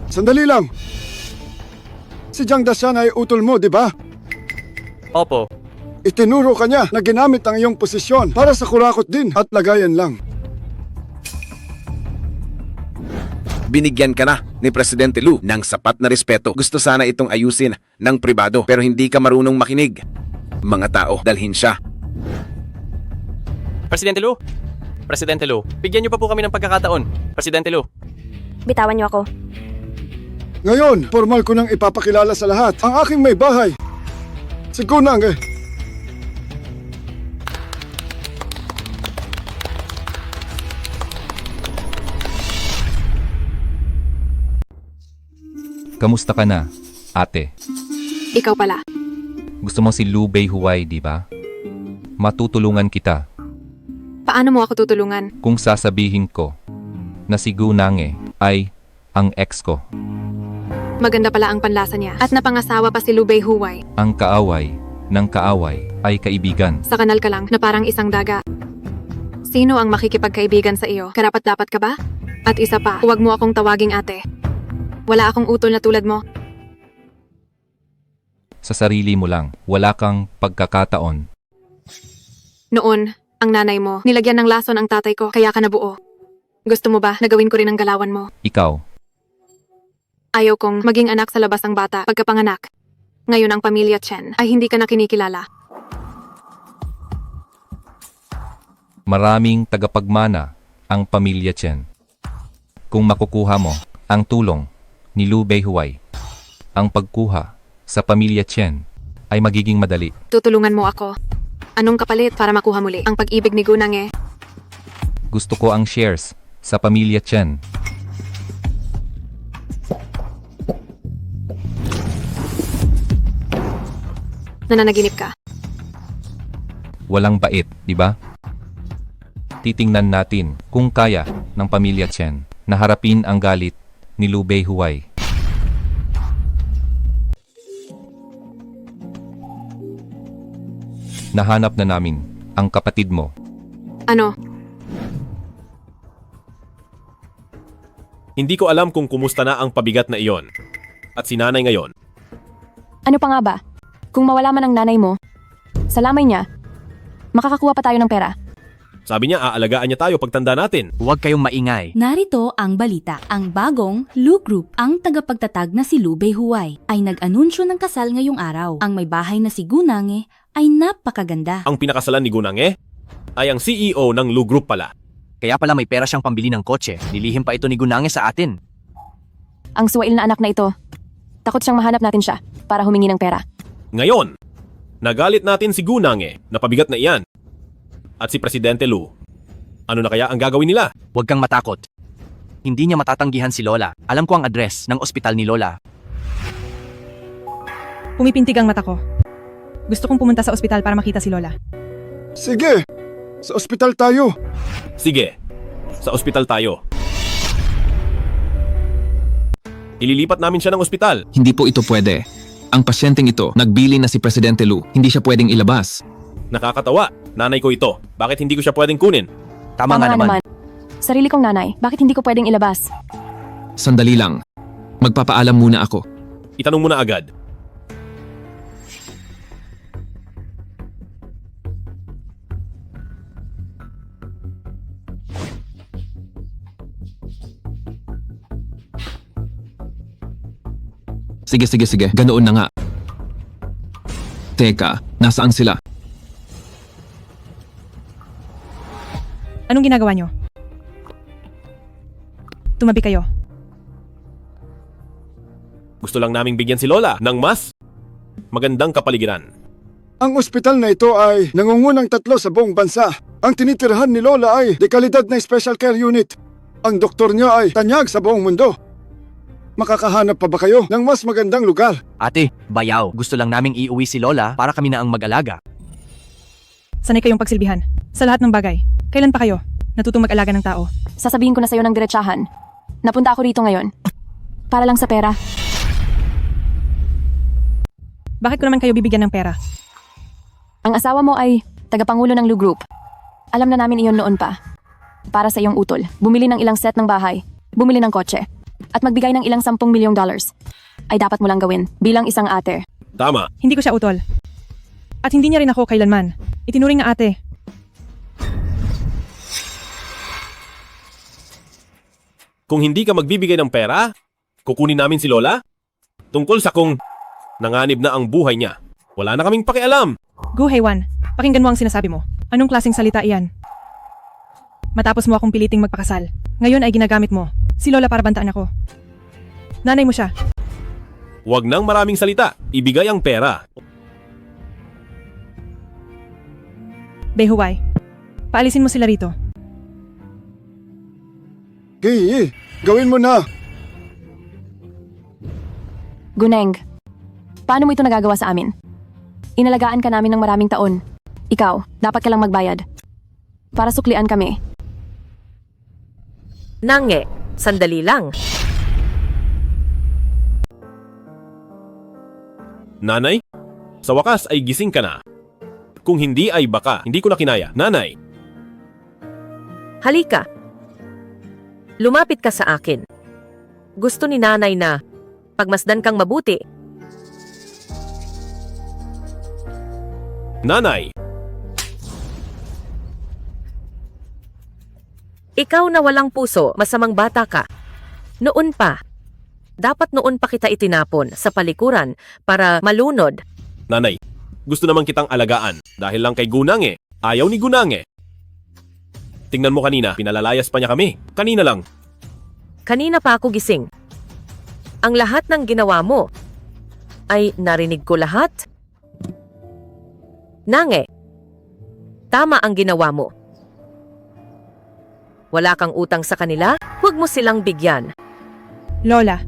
Sandali lang. Si Jiang Dashan ay utol mo, di ba? Opo. Itinuro ka niya na ginamit ang iyong posisyon para sa kurakot din at lagayan lang. Binigyan ka na ni Presidente Lu ng sapat na respeto. Gusto sana itong ayusin ng pribado pero hindi ka marunong makinig. Mga tao, dalhin siya. Presidente Lu! Presidente Lu, bigyan niyo pa po kami ng pagkakataon. Presidente Lu. Bitawan niyo ako. Ngayon, formal ko nang ipapakilala sa lahat ang aking may bahay. Si Gu Nange. Kamusta ka na, ate? Ikaw pala. Gusto mo si Lu Bei Huwai, di ba? Matutulungan kita Paano mo ako tutulungan? kung sasabihin ko na si Gu Nange ay ang ex ko. Maganda pala ang panlasa niya at napangasawa pa si Lu Bei Huwai. Ang kaaway ng kaaway ay kaibigan. Sa kanal ka lang na parang isang daga. Sino ang makikipagkaibigan sa iyo? Karapat-dapat ka ba? At isa pa, huwag mo akong tawaging ate. Wala akong utol na tulad mo. Sa sarili mo lang, wala kang pagkakataon. Noon, ang nanay mo, nilagyan ng lason ang tatay ko, kaya ka nabuo. Gusto mo ba na gawin ko rin ang galawan mo? Ikaw, Ayaw kong maging anak sa labas ang bata pagkapanganak. Ngayon ang pamilya Chen ay hindi ka na kinikilala. maraming tagapagmana ang pamilya Chen. Kung makukuha mo ang tulong ni Lu Bei Huwai, ang pagkuha sa pamilya Chen ay magiging madali. Tutulungan mo ako. Anong kapalit para makuha muli ang pag-ibig ni Gu Nange? Gusto ko ang shares sa pamilya Chen. Nananaginip ka. Walang bait, di ba? Titingnan natin kung kaya ng pamilya Chen na harapin ang galit ni Liu Beihuai. Nahanap na namin ang kapatid mo. Ano? Hindi ko alam kung kumusta na ang pabigat na iyon. At si nanay ngayon. Ano pa nga ba? Kung mawala man ang nanay mo, sa lamay niya, makakakuha pa tayo ng pera. Sabi niya aalagaan niya tayo pagtanda natin. Huwag kayong maingay. Narito ang balita. Ang bagong Lu Group, ang tagapagtatag na si Liu Beihuai, ay nag-anunsyo ng kasal ngayong araw. Ang may bahay na si Gunange ay napakaganda. Ang pinakasalan ni Gunange ay ang CEO ng Lu Group pala. Kaya pala may pera siyang pambili ng kotse. Nilihim pa ito ni Gunange sa atin. Ang suwail na anak na ito, takot siyang mahanap natin siya para humingi ng pera. Ngayon, nagalit natin si Gunange na pabigat na iyan. At si Presidente Lu. Ano na kaya ang gagawin nila? Huwag kang matakot. Hindi niya matatanggihan si Lola. Alam ko ang address ng ospital ni Lola. Pumipintig ang mata ko. Gusto kong pumunta sa ospital para makita si Lola. Sige, sa ospital tayo. Sige, sa ospital tayo. Ililipat namin siya ng ospital. Hindi po ito pwede. Ang pasyenteng ito, nagbili na si Presidente Lu. Hindi siya pwedeng ilabas. Nakakatawa. Nanay ko ito. Bakit hindi ko siya pwedeng kunin? Tama nga naman. Sarili kong nanay, bakit hindi ko pwedeng ilabas? Sandali lang. Magpapaalam muna ako. Itanong mo na agad. Sige. Ganoon na nga. Teka, nasaan sila? Anong ginagawa niyo? Tumabi kayo. Gusto lang naming bigyan si Lola ng mas magandang kapaligiran. Ang ospital na ito ay nangungunang 3 sa buong bansa. Ang tinitirhan ni Lola ay dekalidad na special care unit. Ang doktor niya ay tanyag sa buong mundo. Makakahanap pa ba kayo ng mas magandang lugar? Ate, bayaw. Gusto lang naming iuwi si Lola para kami na ang mag-alaga. Sanay kayong pagsilbihan. Sa lahat ng bagay. Kailan pa kayo natutong mag-alaga ng tao? Sasabihin ko na sa'yo ng diretsahan. Napunta ako rito ngayon. Para lang sa pera. Bakit ko naman kayo bibigyan ng pera? Ang asawa mo ay tagapangulo ng Lu Group. Alam na namin iyon noon pa. Para sa iyong utol, bumili ng ilang set ng bahay, bumili ng kotse, at magbigay ng ilang $10 milyong ay dapat mo lang gawin bilang isang ate. Tama. Hindi ko siya utol. At hindi niya rin ako kailanman. Itinuring na ate. Kung hindi ka magbibigay ng pera, kukunin namin si Lola? Tungkol sa kung nanganib na ang buhay niya. Wala na kaming pakialam. Gu Heiwan, pakinggan mo ang sinasabi mo. Anong klaseng salita iyan? Matapos mo akong piliting magpakasal, ngayon ay ginagamit mo si Lola para bantaan ako. Nanay mo siya. Huwag nang maraming salita. Ibigay ang pera. Beihuai, paalisin mo sila rito. Hey, gawin mo na. Guneng, paano mo ito nagagawa sa amin? Inalagaan ka namin ng maraming taon. Ikaw, dapat ka lang magbayad. Para suklian kami. Nange, sandali lang. Nanay, sa wakas ay gising ka na. Kung hindi ay baka, hindi ko na kinaya. Nanay, Halika. Lumapit ka sa akin. Gusto ni nanay na pagmasdan kang mabuti. nanay, Ikaw na walang puso, masamang bata ka. Noon pa. Dapat noon pa kita itinapon sa palikuran para malunod. nanay, gusto naman kitang alagaan dahil lang kay Gunange. Ayaw ni Gunange. Tingnan mo kanina, pinalalayas pa niya kami. Kanina lang. Kanina pa ako gising. Ang lahat ng ginawa mo ay narinig ko lahat. Nange, tama ang ginawa mo. Wala kang utang sa kanila, huwag mo silang bigyan. Lola,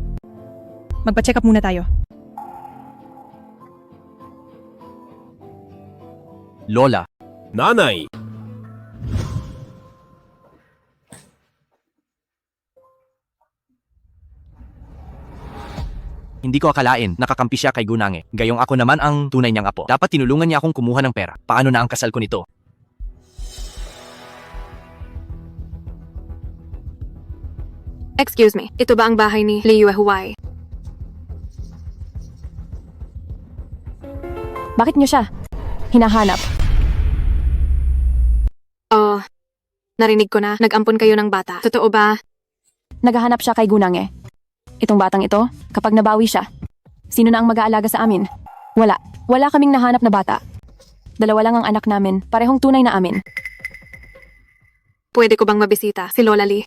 magpa-check up muna tayo. Lola, Nanay, hindi ko akalain nakakampi siya kay Gunange. Gayong ako naman ang tunay niyang apo. Dapat tinulungan niya akong kumuha ng pera. Paano na ang kasal ko nito? Excuse me, ito ba ang bahay ni Liyue Huwai? Bakit niyo siya hinahanap? Oh, narinig ko na. Nag-ampon kayo ng bata. Totoo ba? Naghahanap siya kay Gunange. Itong batang ito, kapag nabawi siya, sino na ang mag-aalaga sa amin? Wala. Wala kaming nahanap na bata. 2 lang ang anak namin, parehong tunay na amin. Pwede ko bang mabisita si Lola Lee?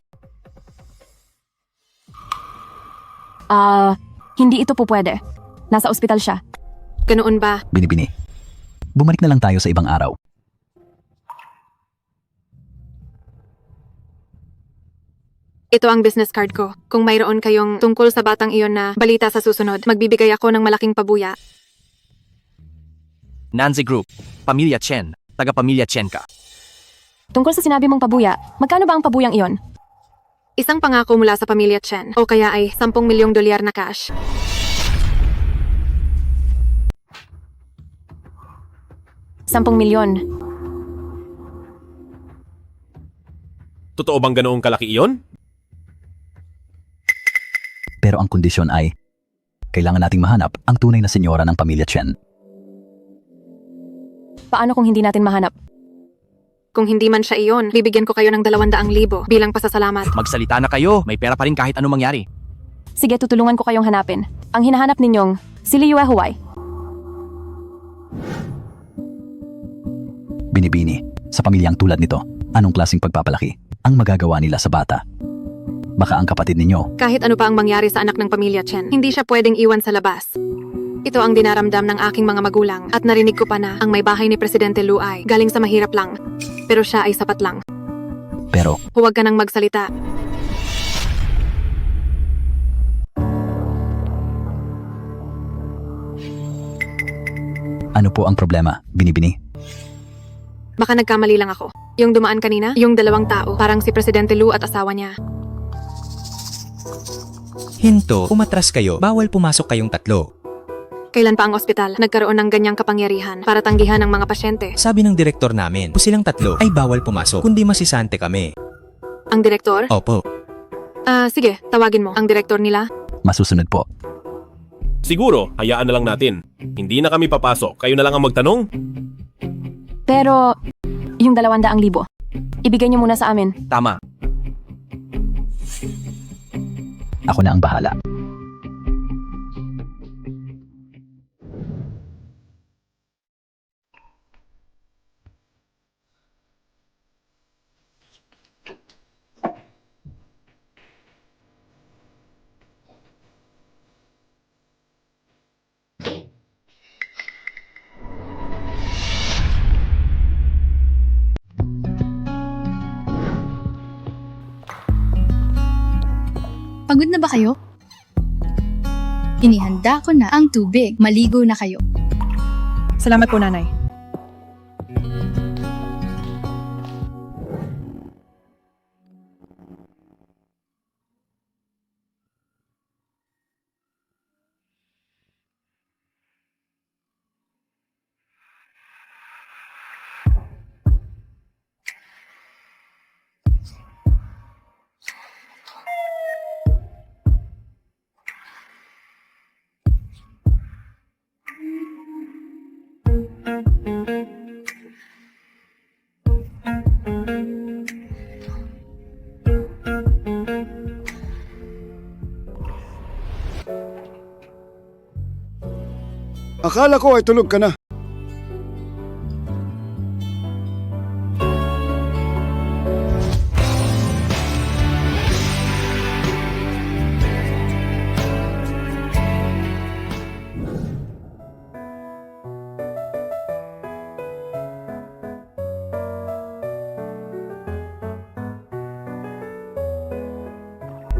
Hindi ito po pwede. Nasa ospital siya. Ganoon ba? Binibini. Bumalik na lang tayo sa ibang araw. Ito ang business card ko. Kung mayroon kayong tungkol sa batang iyon na balita sa susunod, magbibigay ako ng malaking pabuya. Nanzi Group, Pamilya Chen, taga-Pamilya Chen ka. Tungkol sa sinabi mong pabuya, magkano ba ang pabuyang iyon? Isang pangako mula sa Pamilya Chen, o kaya ay 10 milyong dolyar na cash. $10 milyon. totoo bang ganoong kalaki iyon? Pero ang kondisyon ay, kailangan nating mahanap ang tunay na senyora ng pamilya Chen. Paano kung hindi natin mahanap? Kung hindi man siya iyon, bibigyan ko kayo ng 200,000 bilang pasasalamat. Magsalita na kayo, may pera pa rin kahit anong mangyari. Sige, tutulungan ko kayong hanapin. Ang hinahanap ninyong, si Liyue Huwai. Binibini, sa pamilyang tulad nito, anong klaseng pagpapalaki ang magagawa nila sa bata? Baka ang kapatid ninyo, Kahit ano pa ang mangyari sa anak ng pamilya Chen, hindi siya pwedeng iwan sa labas. Ito ang dinaramdam ng aking mga magulang at narinig ko pa na ang may bahay ni Presidente Lu ay galing sa mahirap lang. Pero siya ay sapat lang. pero Huwag ka nang magsalita. ano po ang problema, Binibini? Baka nagkamali lang ako. Yung dumaan kanina, yung 2 tao, parang si Presidente Lu at asawa niya. Hinto, umatras kayo. Bawal pumasok kayong 3. Kailan pa ang ospital nagkaroon ng ganyang kapangyarihan para tanggihan ng mga pasyente? Sabi ng direktor namin, silang 3 ay bawal pumasok, kundi masisante kami. Ang direktor? Opo. Sige, tawagin mo ang direktor nila. Masusunod po. Siguro, hayaan na lang natin. Hindi na kami papasok. Kayo na lang ang magtanong. Pero, yung 200,000, ibigay niyo muna sa amin. Tama. Ako na ang bahala. Pagod na ba kayo? Inihanda ko na ang tubig. Maligo na kayo. Salamat po, nanay. Akala ko ay tulog ka na.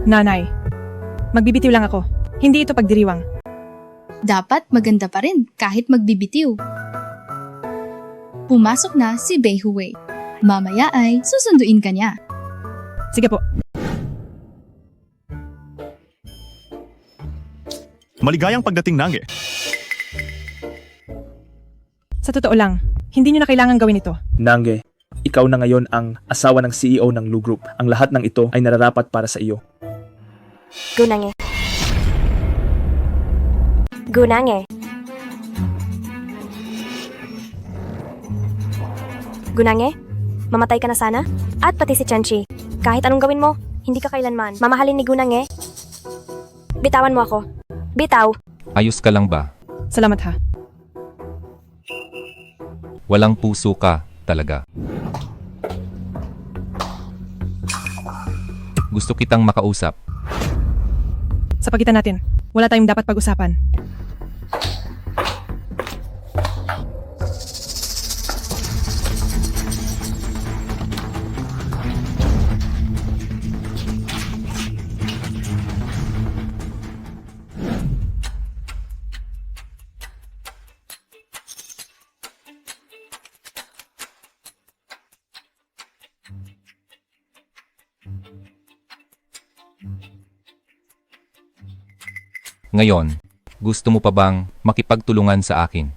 Nanay, magbibitiw lang ako. Hindi ito pagdiriwang. Dapat maganda pa rin kahit magbibitiw. Pumasok na si Bei Huwei. Mamaya ay susunduin ka niya. Sige po. Maligayang pagdating, Nange. Sa totoo lang, hindi nyo na kailangan gawin ito. Nange, ikaw na ngayon ang asawa ng CEO ng Lu Group. Ang lahat ng ito ay nararapat para sa iyo. Gunange. Gunange. Gunange, mamatay ka na sana? At pati si Chenchi. Kahit anong gawin mo, hindi ka kailanman mamahalin ni Gunange. Bitawan mo ako. Bitaw. Ayos ka lang ba? Salamat ha. Walang puso ka talaga. Gusto kitang makausap. Sa pagitan natin, wala tayong dapat pag-usapan. Ngayon, gusto mo pa bang makipagtulungan sa akin?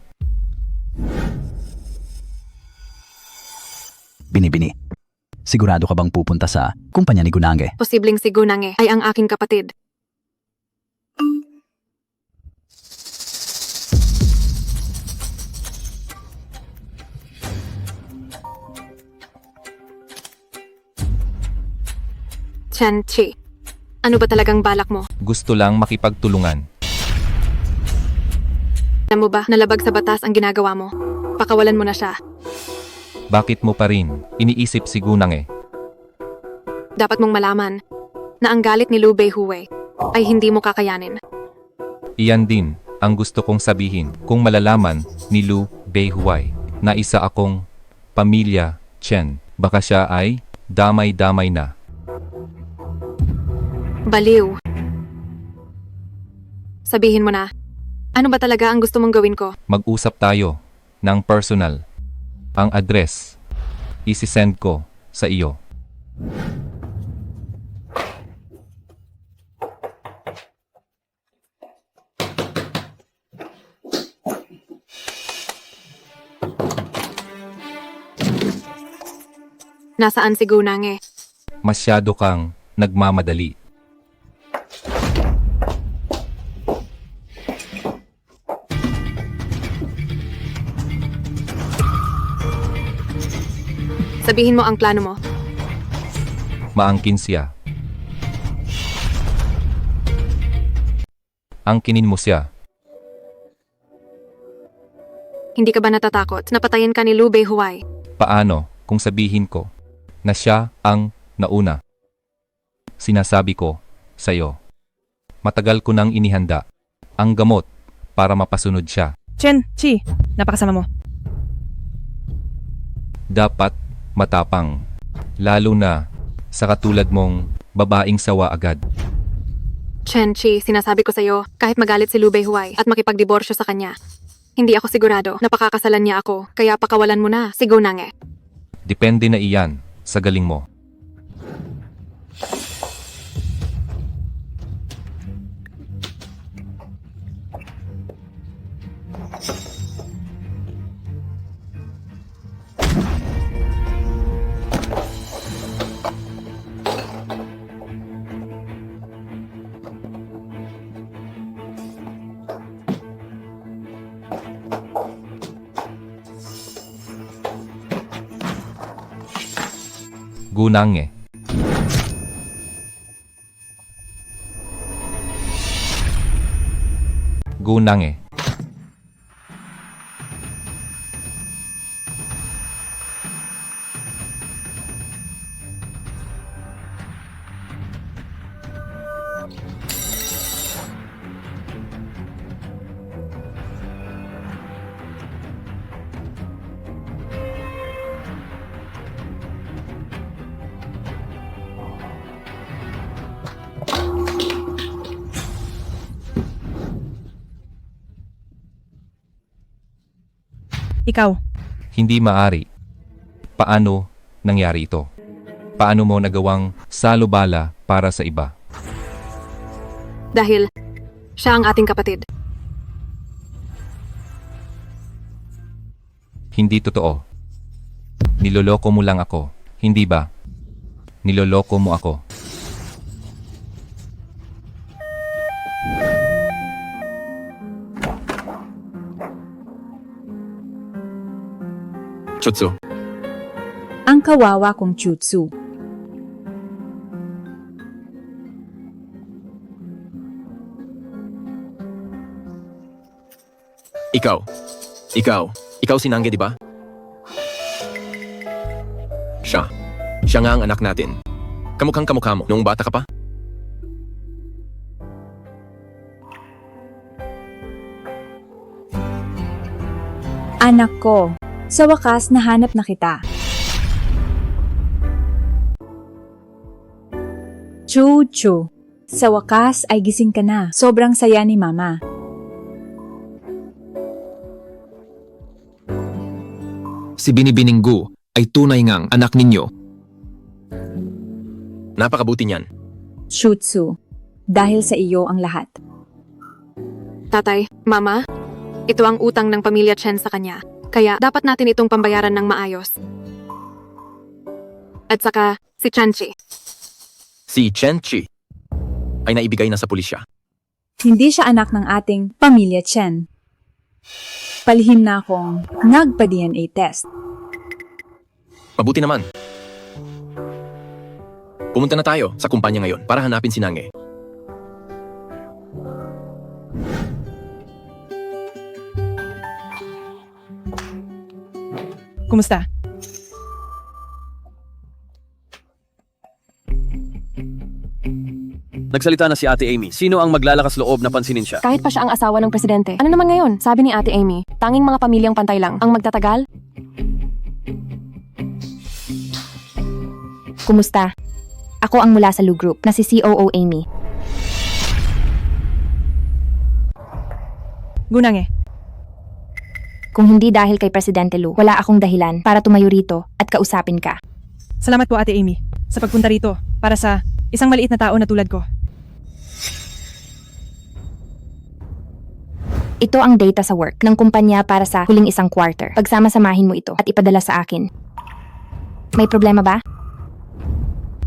Binibini. Sigurado ka bang pupunta sa kumpanya ni Gunange? Posibleng si Gunange ay ang aking kapatid. Chenchi, ano ba talagang balak mo? Gusto lang makipagtulungan. Alam mo ba, nalabag sa batas ang ginagawa mo? Pakawalan mo na siya. Bakit mo pa rin iniisip si Gunange? Dapat mong malaman na ang galit ni Lu Bei Huwei ay hindi mo kakayanin. Iyan din ang gusto kong sabihin kung malalaman ni Lu Bei Huwei na isa akong pamilya Chen. Baka siya ay damay-damay na. Baliw. Sabihin mo na, ano ba talaga ang gusto mong gawin ko? Mag-usap tayo ng personal. Ang address, isi-send ko sa iyo. Nasaan si Gunange? Masyado kang nagmamadali. Sabihin mo ang plano mo. Maangkin siya. Angkinin mo siya. Hindi ka ba natatakot na patayin ka ni Lu Bei Huwei? Paano kung sabihin ko na siya ang nauna? Sinasabi ko sa'yo. Matagal ko nang inihanda ang gamot para mapasunod siya. Chen, Chi, napakasama mo. Dapat matapang, lalo na sa katulad mong babaeng sawa agad. Chenchi, sinasabi ko sa'yo, kahit magalit si Lu Bei Huwei at makipagdiborsyo sa kanya, hindi ako sigurado na pakakasalan niya ako, kaya pakawalan mo na si Gunange. Depende na iyan sa galing mo. Gunange. Gunange. Ikaw, Hindi maari. Paano nangyari ito? Paano mo nagawang salubala para sa iba? Dahil siya ang ating kapatid. Hindi totoo. Niloloko mo lang ako, hindi ba? Niloloko mo ako. Chutsu. Ang kawawa kong Chutsu. Ikaw si Nange, di ba? Siya nga ang anak natin. Kamukhang kamukha mo noong bata ka pa. Anak ko, sa wakas nahanap na kita. Chu-chu, sa wakas ay gising ka na. Sobrang saya ni Mama. Si Binibining Gu ay tunay ngang anak ninyo. Napakabuti niyan. Chutsu, dahil sa iyo ang lahat. Tatay, Mama, ito ang utang ng pamilya Chen sa kanya. Kaya dapat natin itong pambayaran ng maayos. At saka, si Chanchi. Si Chen-chi ay naibigay na sa pulisya. Hindi siya anak ng ating pamilya Chen. Palihim na akong nagpa-DNA test. Mabuti naman. Pumunta na tayo sa kumpanya ngayon para hanapin si Nange. Kumusta? Nagsalita na si Ate Amy. Sino ang maglalakas loob na pansinin siya? Kahit pa siya ang asawa ng presidente. Ano naman ngayon? Sabi ni Ate Amy, tanging mga pamilyang pantay lang ang magtatagal. Kumusta? Ako ang mula sa Lu Group na si COO Amy. Gunang Kung hindi dahil kay Presidente Lu, wala akong dahilan para tumayo rito at kausapin ka. Salamat po Ate Amy sa pagpunta rito para sa isang maliit na tao na tulad ko. Ito ang data sa work ng kumpanya para sa huling isang quarter. Pagsama-samahin mo ito at ipadala sa akin. May problema ba?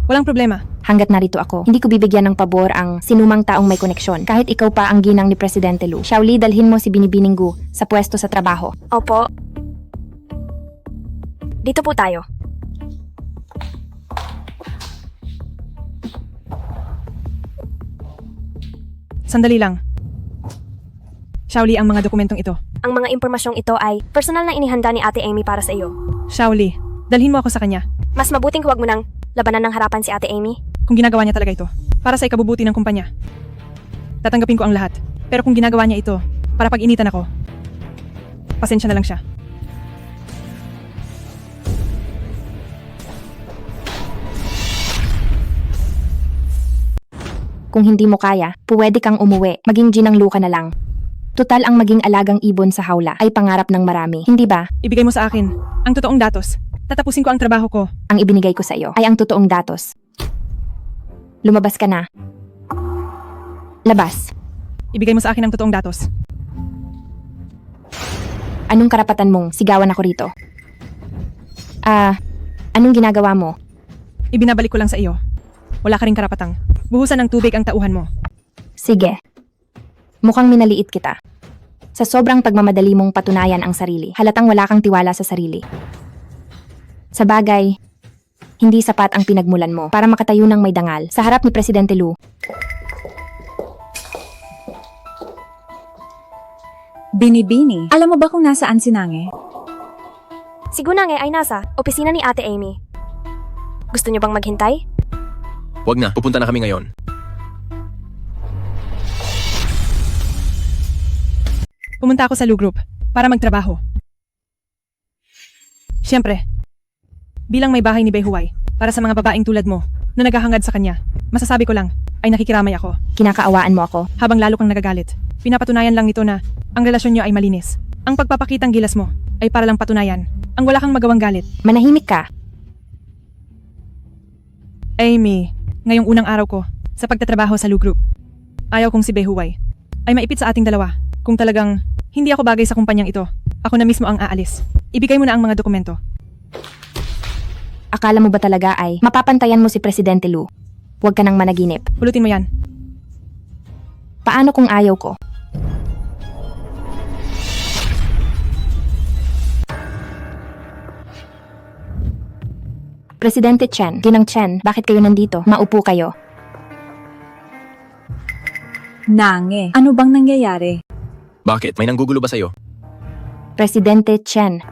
Walang problema. Hanggat narito ako, hindi ko bibigyan ng pabor ang sinumang taong may koneksyon. Kahit ikaw pa ang ginang ni Presidente Lu. Shaoli, dalhin mo si Binibining Gu sa pwesto sa trabaho. Opo. Dito po tayo. Sandali lang. Shaoli, ang mga dokumentong ito. Ang mga impormasyong ito ay personal na inihanda ni Ate Amy para sa iyo. Shaoli, dalhin mo ako sa kanya. Mas mabuting huwag mo nang labanan ng harapan si Ate Amy. Kung ginagawa niya talaga ito, para sa ikabubuti ng kumpanya. Tatanggapin ko ang lahat. Pero kung ginagawa niya ito, para pag-initan ako, pasensya na lang siya. Kung hindi mo kaya, pwede kang umuwi. Maging ginang luka na lang. Tutal ang maging alagang ibon sa hawla ay pangarap ng marami, hindi ba? Ibigay mo sa akin ang totoong datos. Tatapusin ko ang trabaho ko. Ang ibinigay ko sa iyo ay ang totoong datos. Lumabas ka na. Labas. Ibigay mo sa akin ang totoong datos. Anong karapatan mong sigawan ako rito? Anong ginagawa mo? Ibinabalik ko lang sa iyo. Wala ka ring karapatang buhusan ng tubig ang tauhan mo. Sige. Mukhang minaliit kita. Sa sobrang pagmamadali mong patunayan ang sarili, halatang wala kang tiwala sa sarili. Sa bagay, hindi sapat ang pinagmulan mo para makatayo ng may dangal sa harap ni Presidente Lu. Binibini, alam mo ba kung nasaan si Nange? Si Gunang ay nasa opisina ni Ate Amy. Gusto niyo bang maghintay? Huwag na, pupunta na kami ngayon. Pumunta ako sa Lu Group para magtrabaho. Siyempre, bilang may bahay ni Behuay para sa mga babaeng tulad mo na naghahangad sa kanya, masasabi ko lang ay nakikiramay ako. Kinakaawaan mo ako. Habang lalo kang nagagalit, pinapatunayan lang nito na ang relasyon niyo ay malinis. Ang pagpapakitang gilas mo ay para lang patunayan ang wala kang magawang galit. Manahimik ka. Amy, ngayong unang araw ko sa pagtatrabaho sa Lu Group, ayaw kong si Behuway ay maipit sa ating dalawa. Kung talagang hindi ako bagay sa kumpanyang ito, ako na mismo ang aalis. Ibigay mo na ang mga dokumento. Akala mo ba talaga ay mapapantayan mo si Presidente Lu? Huwag ka nang managinip. Pulutin mo yan. Paano kung ayaw ko? Presidente Chen, Ginang Chen, bakit kayo nandito? Maupo kayo. Nange, ano bang nangyayari? Bakit? May nanggugulo ba sa'yo? Presidente Chen,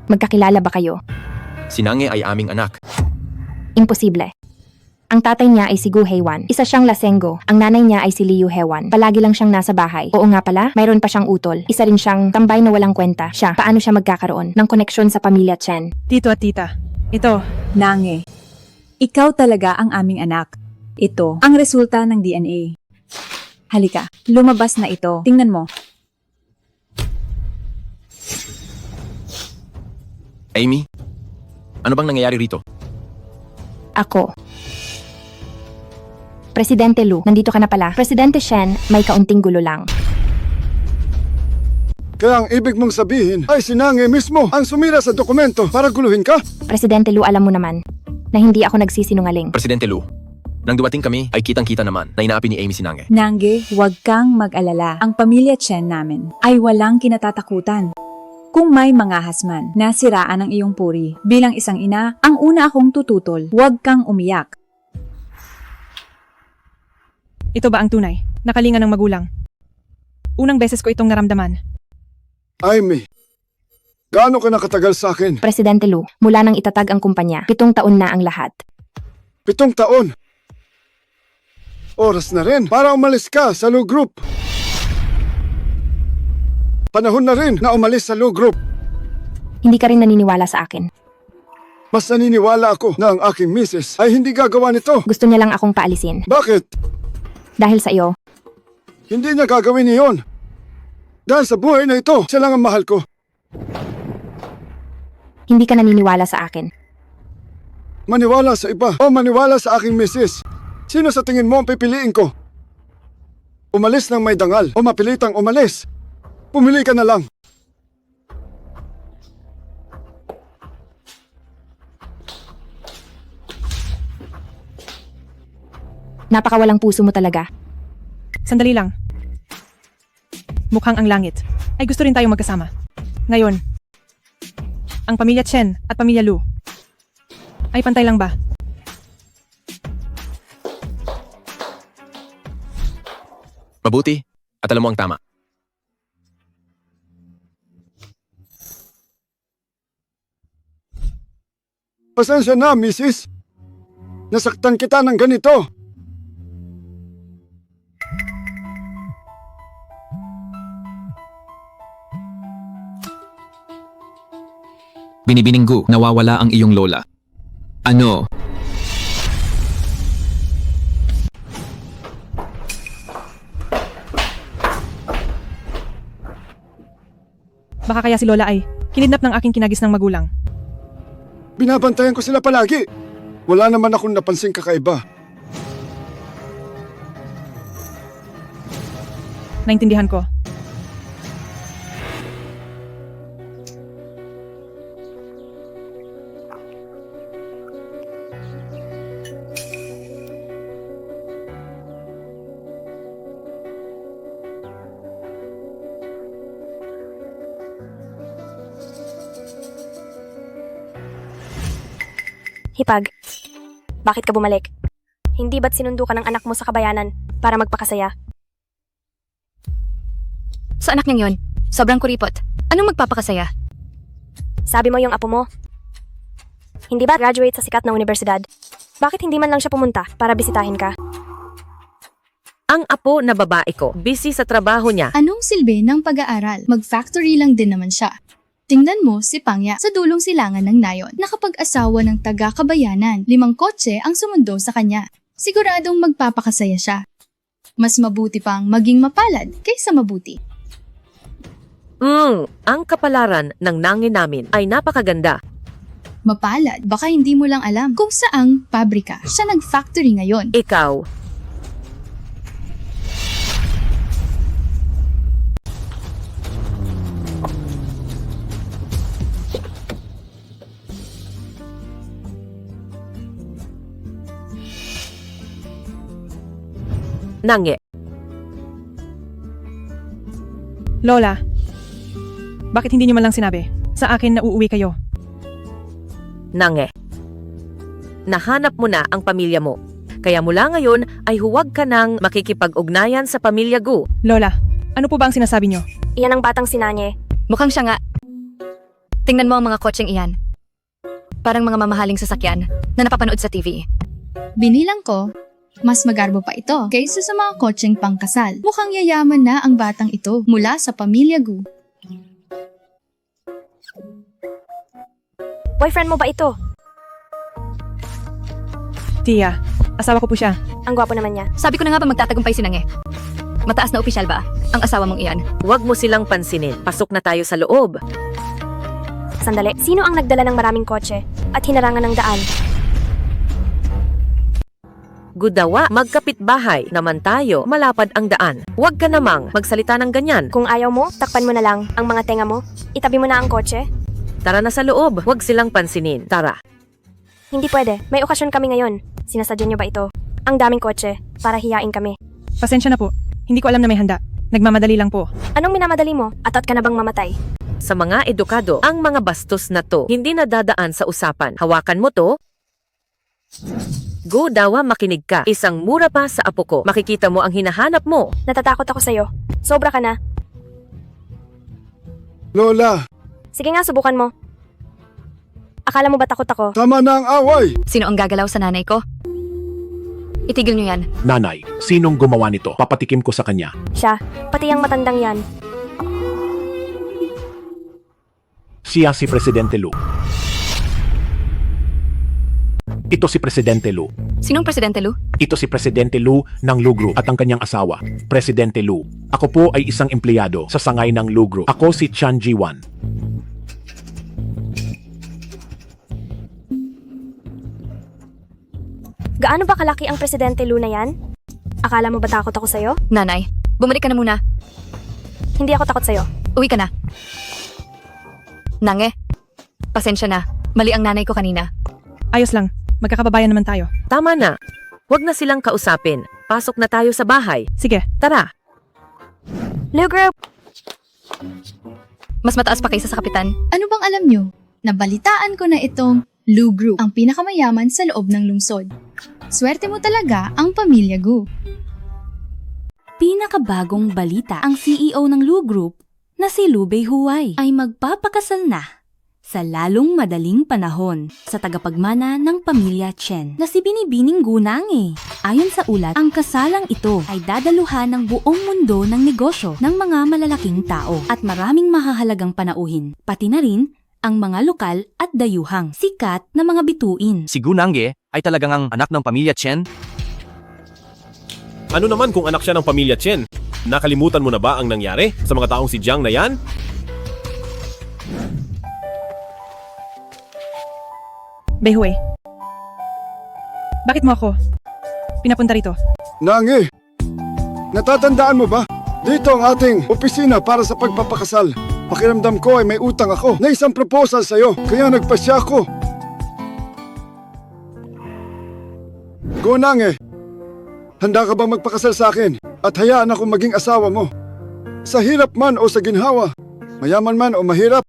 magkakilala ba kayo? Si Nange ay aming anak. Imposible. Ang tatay niya ay si Gu Heiwan. Isa siyang lasenggo. Ang nanay niya ay si Liu Hewan. Palagi lang siyang nasa bahay. Oo nga pala, mayroon pa siyang utol. Isa rin siyang tambay na walang kwenta. Siya, paano siya magkakaroon ng koneksyon sa pamilya Chen? Tito at tita, ito. Nange, ikaw talaga ang aming anak. Ito ang resulta ng DNA. Halika, lumabas na ito. Tingnan mo. Amy, ano bang nangyayari rito? Ako. Presidente Lu, nandito ka na pala. Presidente Shen, may kaunting gulo lang. Kaya ang ibig mong sabihin ay si Nange mismo ang sumira sa dokumento para guluhin ka? Presidente Lu, alam mo naman na hindi ako nagsisinungaling. Presidente Lu, nang dumating kami ay kitang-kita naman na inaapi ni Amy si Nange. Nange, huwag kang mag-alala. Ang pamilya Chen namin ay walang kinatatakutan. Kung may mga hasman na siraan ang iyong puri, bilang isang ina, ang una akong tututol, huwag kang umiyak. Ito ba ang tunay? Nakalinga ng magulang. Unang beses ko itong naramdaman. Amy, gaano ka nakatagal sa akin? Presidente Lu, mula nang itatag ang kumpanya, 7 taon na ang lahat. 7 taon? Oras na rin para umalis ka sa Lu Group. Panahon na rin na umalis sa Lu Group. Hindi ka rin naniniwala sa akin. Mas naniniwala ako na ang aking misis ay hindi gagawa nito. Gusto niya lang akong paalisin. Bakit? Dahil sa iyo. Hindi niya gagawin iyon. Dahil sa buhay na ito, siya lang ang mahal ko. Hindi ka naniniwala sa akin. Maniwala sa iba o maniwala sa aking misis. Sino sa tingin mo ang pipiliin ko? Umalis ng may dangal o mapilitang umalis? Pumili ka na lang. Napakawalang puso mo talaga. Sandali lang. Mukhang ang langit ay gusto rin tayong magkasama. Ngayon, ang pamilya Chen at pamilya Lu ay pantay lang ba? Mabuti at alam mo ang tama. Pasensya na, misis. Nasaktan kita ng ganito. Binibininggu, nawawala ang iyong lola. Ano? Baka kaya si Lola ay kinidnap ng aking kinagis ng magulang. Binabantayan ko sila palagi. Wala naman akong napansing kakaiba. Naintindihan ko. Hipag, bakit ka bumalik? Hindi ba't sinundo ka ng anak mo sa kabayanan para magpakasaya? Sa anak niyang yon, sobrang kuripot. Anong magpapakasaya? Sabi mo yung apo mo. Hindi ba graduate sa sikat na universidad? Bakit hindi man lang siya pumunta para bisitahin ka? Ang apo na babae ko, busy sa trabaho niya. Anong silbi ng pag-aaral? Mag-factory lang din naman siya. Tingnan mo si Pangya sa dulong silangan ng nayon. Nakapag-asawa ng taga-kabayanan. 5 kotse ang sumundo sa kanya. Siguradong magpapakasaya siya. Mas mabuti pang maging mapalad kaysa mabuti. Ang kapalaran ng nangi namin ay napakaganda. Mapalad, baka hindi mo lang alam kung saang pabrika siya nag-factory ngayon. Ikaw, Nange, Lola, bakit hindi niyo man lang sinabi? Sa akin na uuwi kayo. Nange. Nahanap mo na ang pamilya mo. Kaya mula ngayon ay huwag ka nang makikipag-ugnayan sa pamilya Gu. Lola, ano po ba ang sinasabi niyo? Iyan ang batang sinanye. Mukhang siya nga. Tingnan mo ang mga kotseng iyan. Parang mga mamahaling sasakyan na napapanood sa TV. Binilang ko, mas magarbo pa ito kaysa sa mga kotseng pangkasal. Mukhang yayaman na ang batang ito mula sa pamilya Gu. Boyfriend mo ba ito? Tia, asawa ko po siya. Ang gwapo naman niya. Sabi ko na nga ba magtatagumpay si Nange? Mataas na opisyal ba ang asawa mong iyan? Huwag mo silang pansinin. Pasok na tayo sa loob. Sandali, sino ang nagdala ng maraming kotse at hinarangan ng daan? Gudawa, magkapitbahay naman tayo, malapad ang daan. Huwag ka namang magsalita ng ganyan. Kung ayaw mo, takpan mo na lang ang mga tenga mo. Itabi mo na ang kotse. Tara na sa loob, huwag silang pansinin. Tara. Hindi pwede. May okasyon kami ngayon. Sinasadya niyo ba ito? Ang daming kotse para hiyain kami. Pasensya na po. Hindi ko alam na may handa. Nagmamadali lang po. Anong minamadali mo? Atat ka na bang mamatay? Sa mga edukado, ang mga bastos na to, hindi na dadaan sa usapan. Hawakan mo to. Go, Dawa, makinig ka. Isang mura pa sa apo ko. Makikita mo ang hinahanap mo. Natatakot ako sa'yo. Sobra ka na. Lola, Sige nga, subukan mo. Akala mo ba takot ako? tama na ang away. Sino ang gagalaw sa nanay ko? Itigil niyo yan. Nanay, sinong gumawa nito? Papatikim ko sa kanya. Siya. Pati ang matandang yan. Siya si Presidente Lu. Ito si Presidente Lu. Sinong Presidente Lu? Ito si Presidente Lu ng Lu Group at ang kanyang asawa, Presidente Lu. Ako po ay isang empleyado sa sangay ng Lu Group. Ako si Chan Ji-wan. Gaano ba kalaki ang Presidente Lu na yan? Akala mo ba takot ako sa'yo? Nanay, bumalik ka na muna. Hindi ako takot sa'yo. Uwi ka na. Nange, pasensya na. Mali ang nanay ko kanina. Ayos lang. Magkakababayan naman tayo. Tama na. Huwag na silang kausapin. Pasok na tayo sa bahay. Sige. Tara. Lu Group! Mas mataas pa kaysa sa kapitan. Ano bang alam nyo? Nabalitaan ko na itong Lu Group, ang pinakamayaman sa loob ng lungsod. Swerte mo talaga ang pamilya Gu. Pinakabagong balita, ang CEO ng Lu Group na si Lu Beihuay ay magpapakasal na sa lalong madaling panahon sa tagapagmana ng pamilya Chen na si Binibining Gunange. Ayon sa ulat, ang kasalang ito ay dadaluhan ng buong mundo ng negosyo ng mga malalaking tao at maraming mahahalagang panauhin, pati na rin ang mga lokal at dayuhang sikat na mga bituin. Si Gunange ay talagang ang anak ng pamilya Chen? Ano naman kung anak siya ng pamilya Chen? Nakalimutan mo na ba ang nangyari sa mga taong si Jiang na yan? Beihui. Bakit mo ako pinapunta rito? Nangi, natatandaan mo ba? Dito ang ating opisina para sa pagpapakasal. Pakiramdam ko ay may utang ako na isang proposal sa'yo, kaya nagpasya ako. Gunange, handa ka bang magpakasal sa akin at hayaan ako maging asawa mo? Sa hirap man o sa ginhawa, mayaman man o mahirap,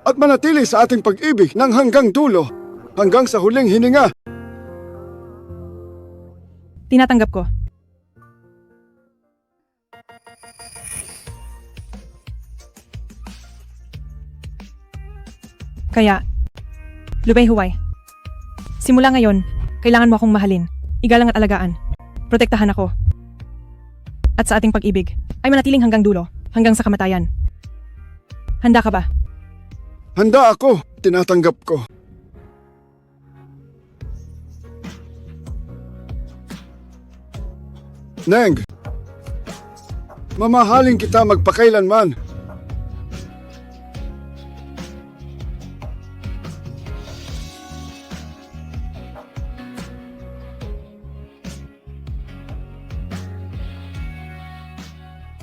at manatili sa ating pag-ibig ng hanggang dulo, hanggang sa huling hininga. Tinatanggap ko. Kaya, Lu Beihuay, simula ngayon, kailangan mo akong mahalin, igalang at alagaan, protektahan ako. At sa ating pag-ibig, ay manatiling hanggang dulo, hanggang sa kamatayan. Handa ka ba? Handa ako, tinatanggap ko. Neng, mamahalin kita magpakailanman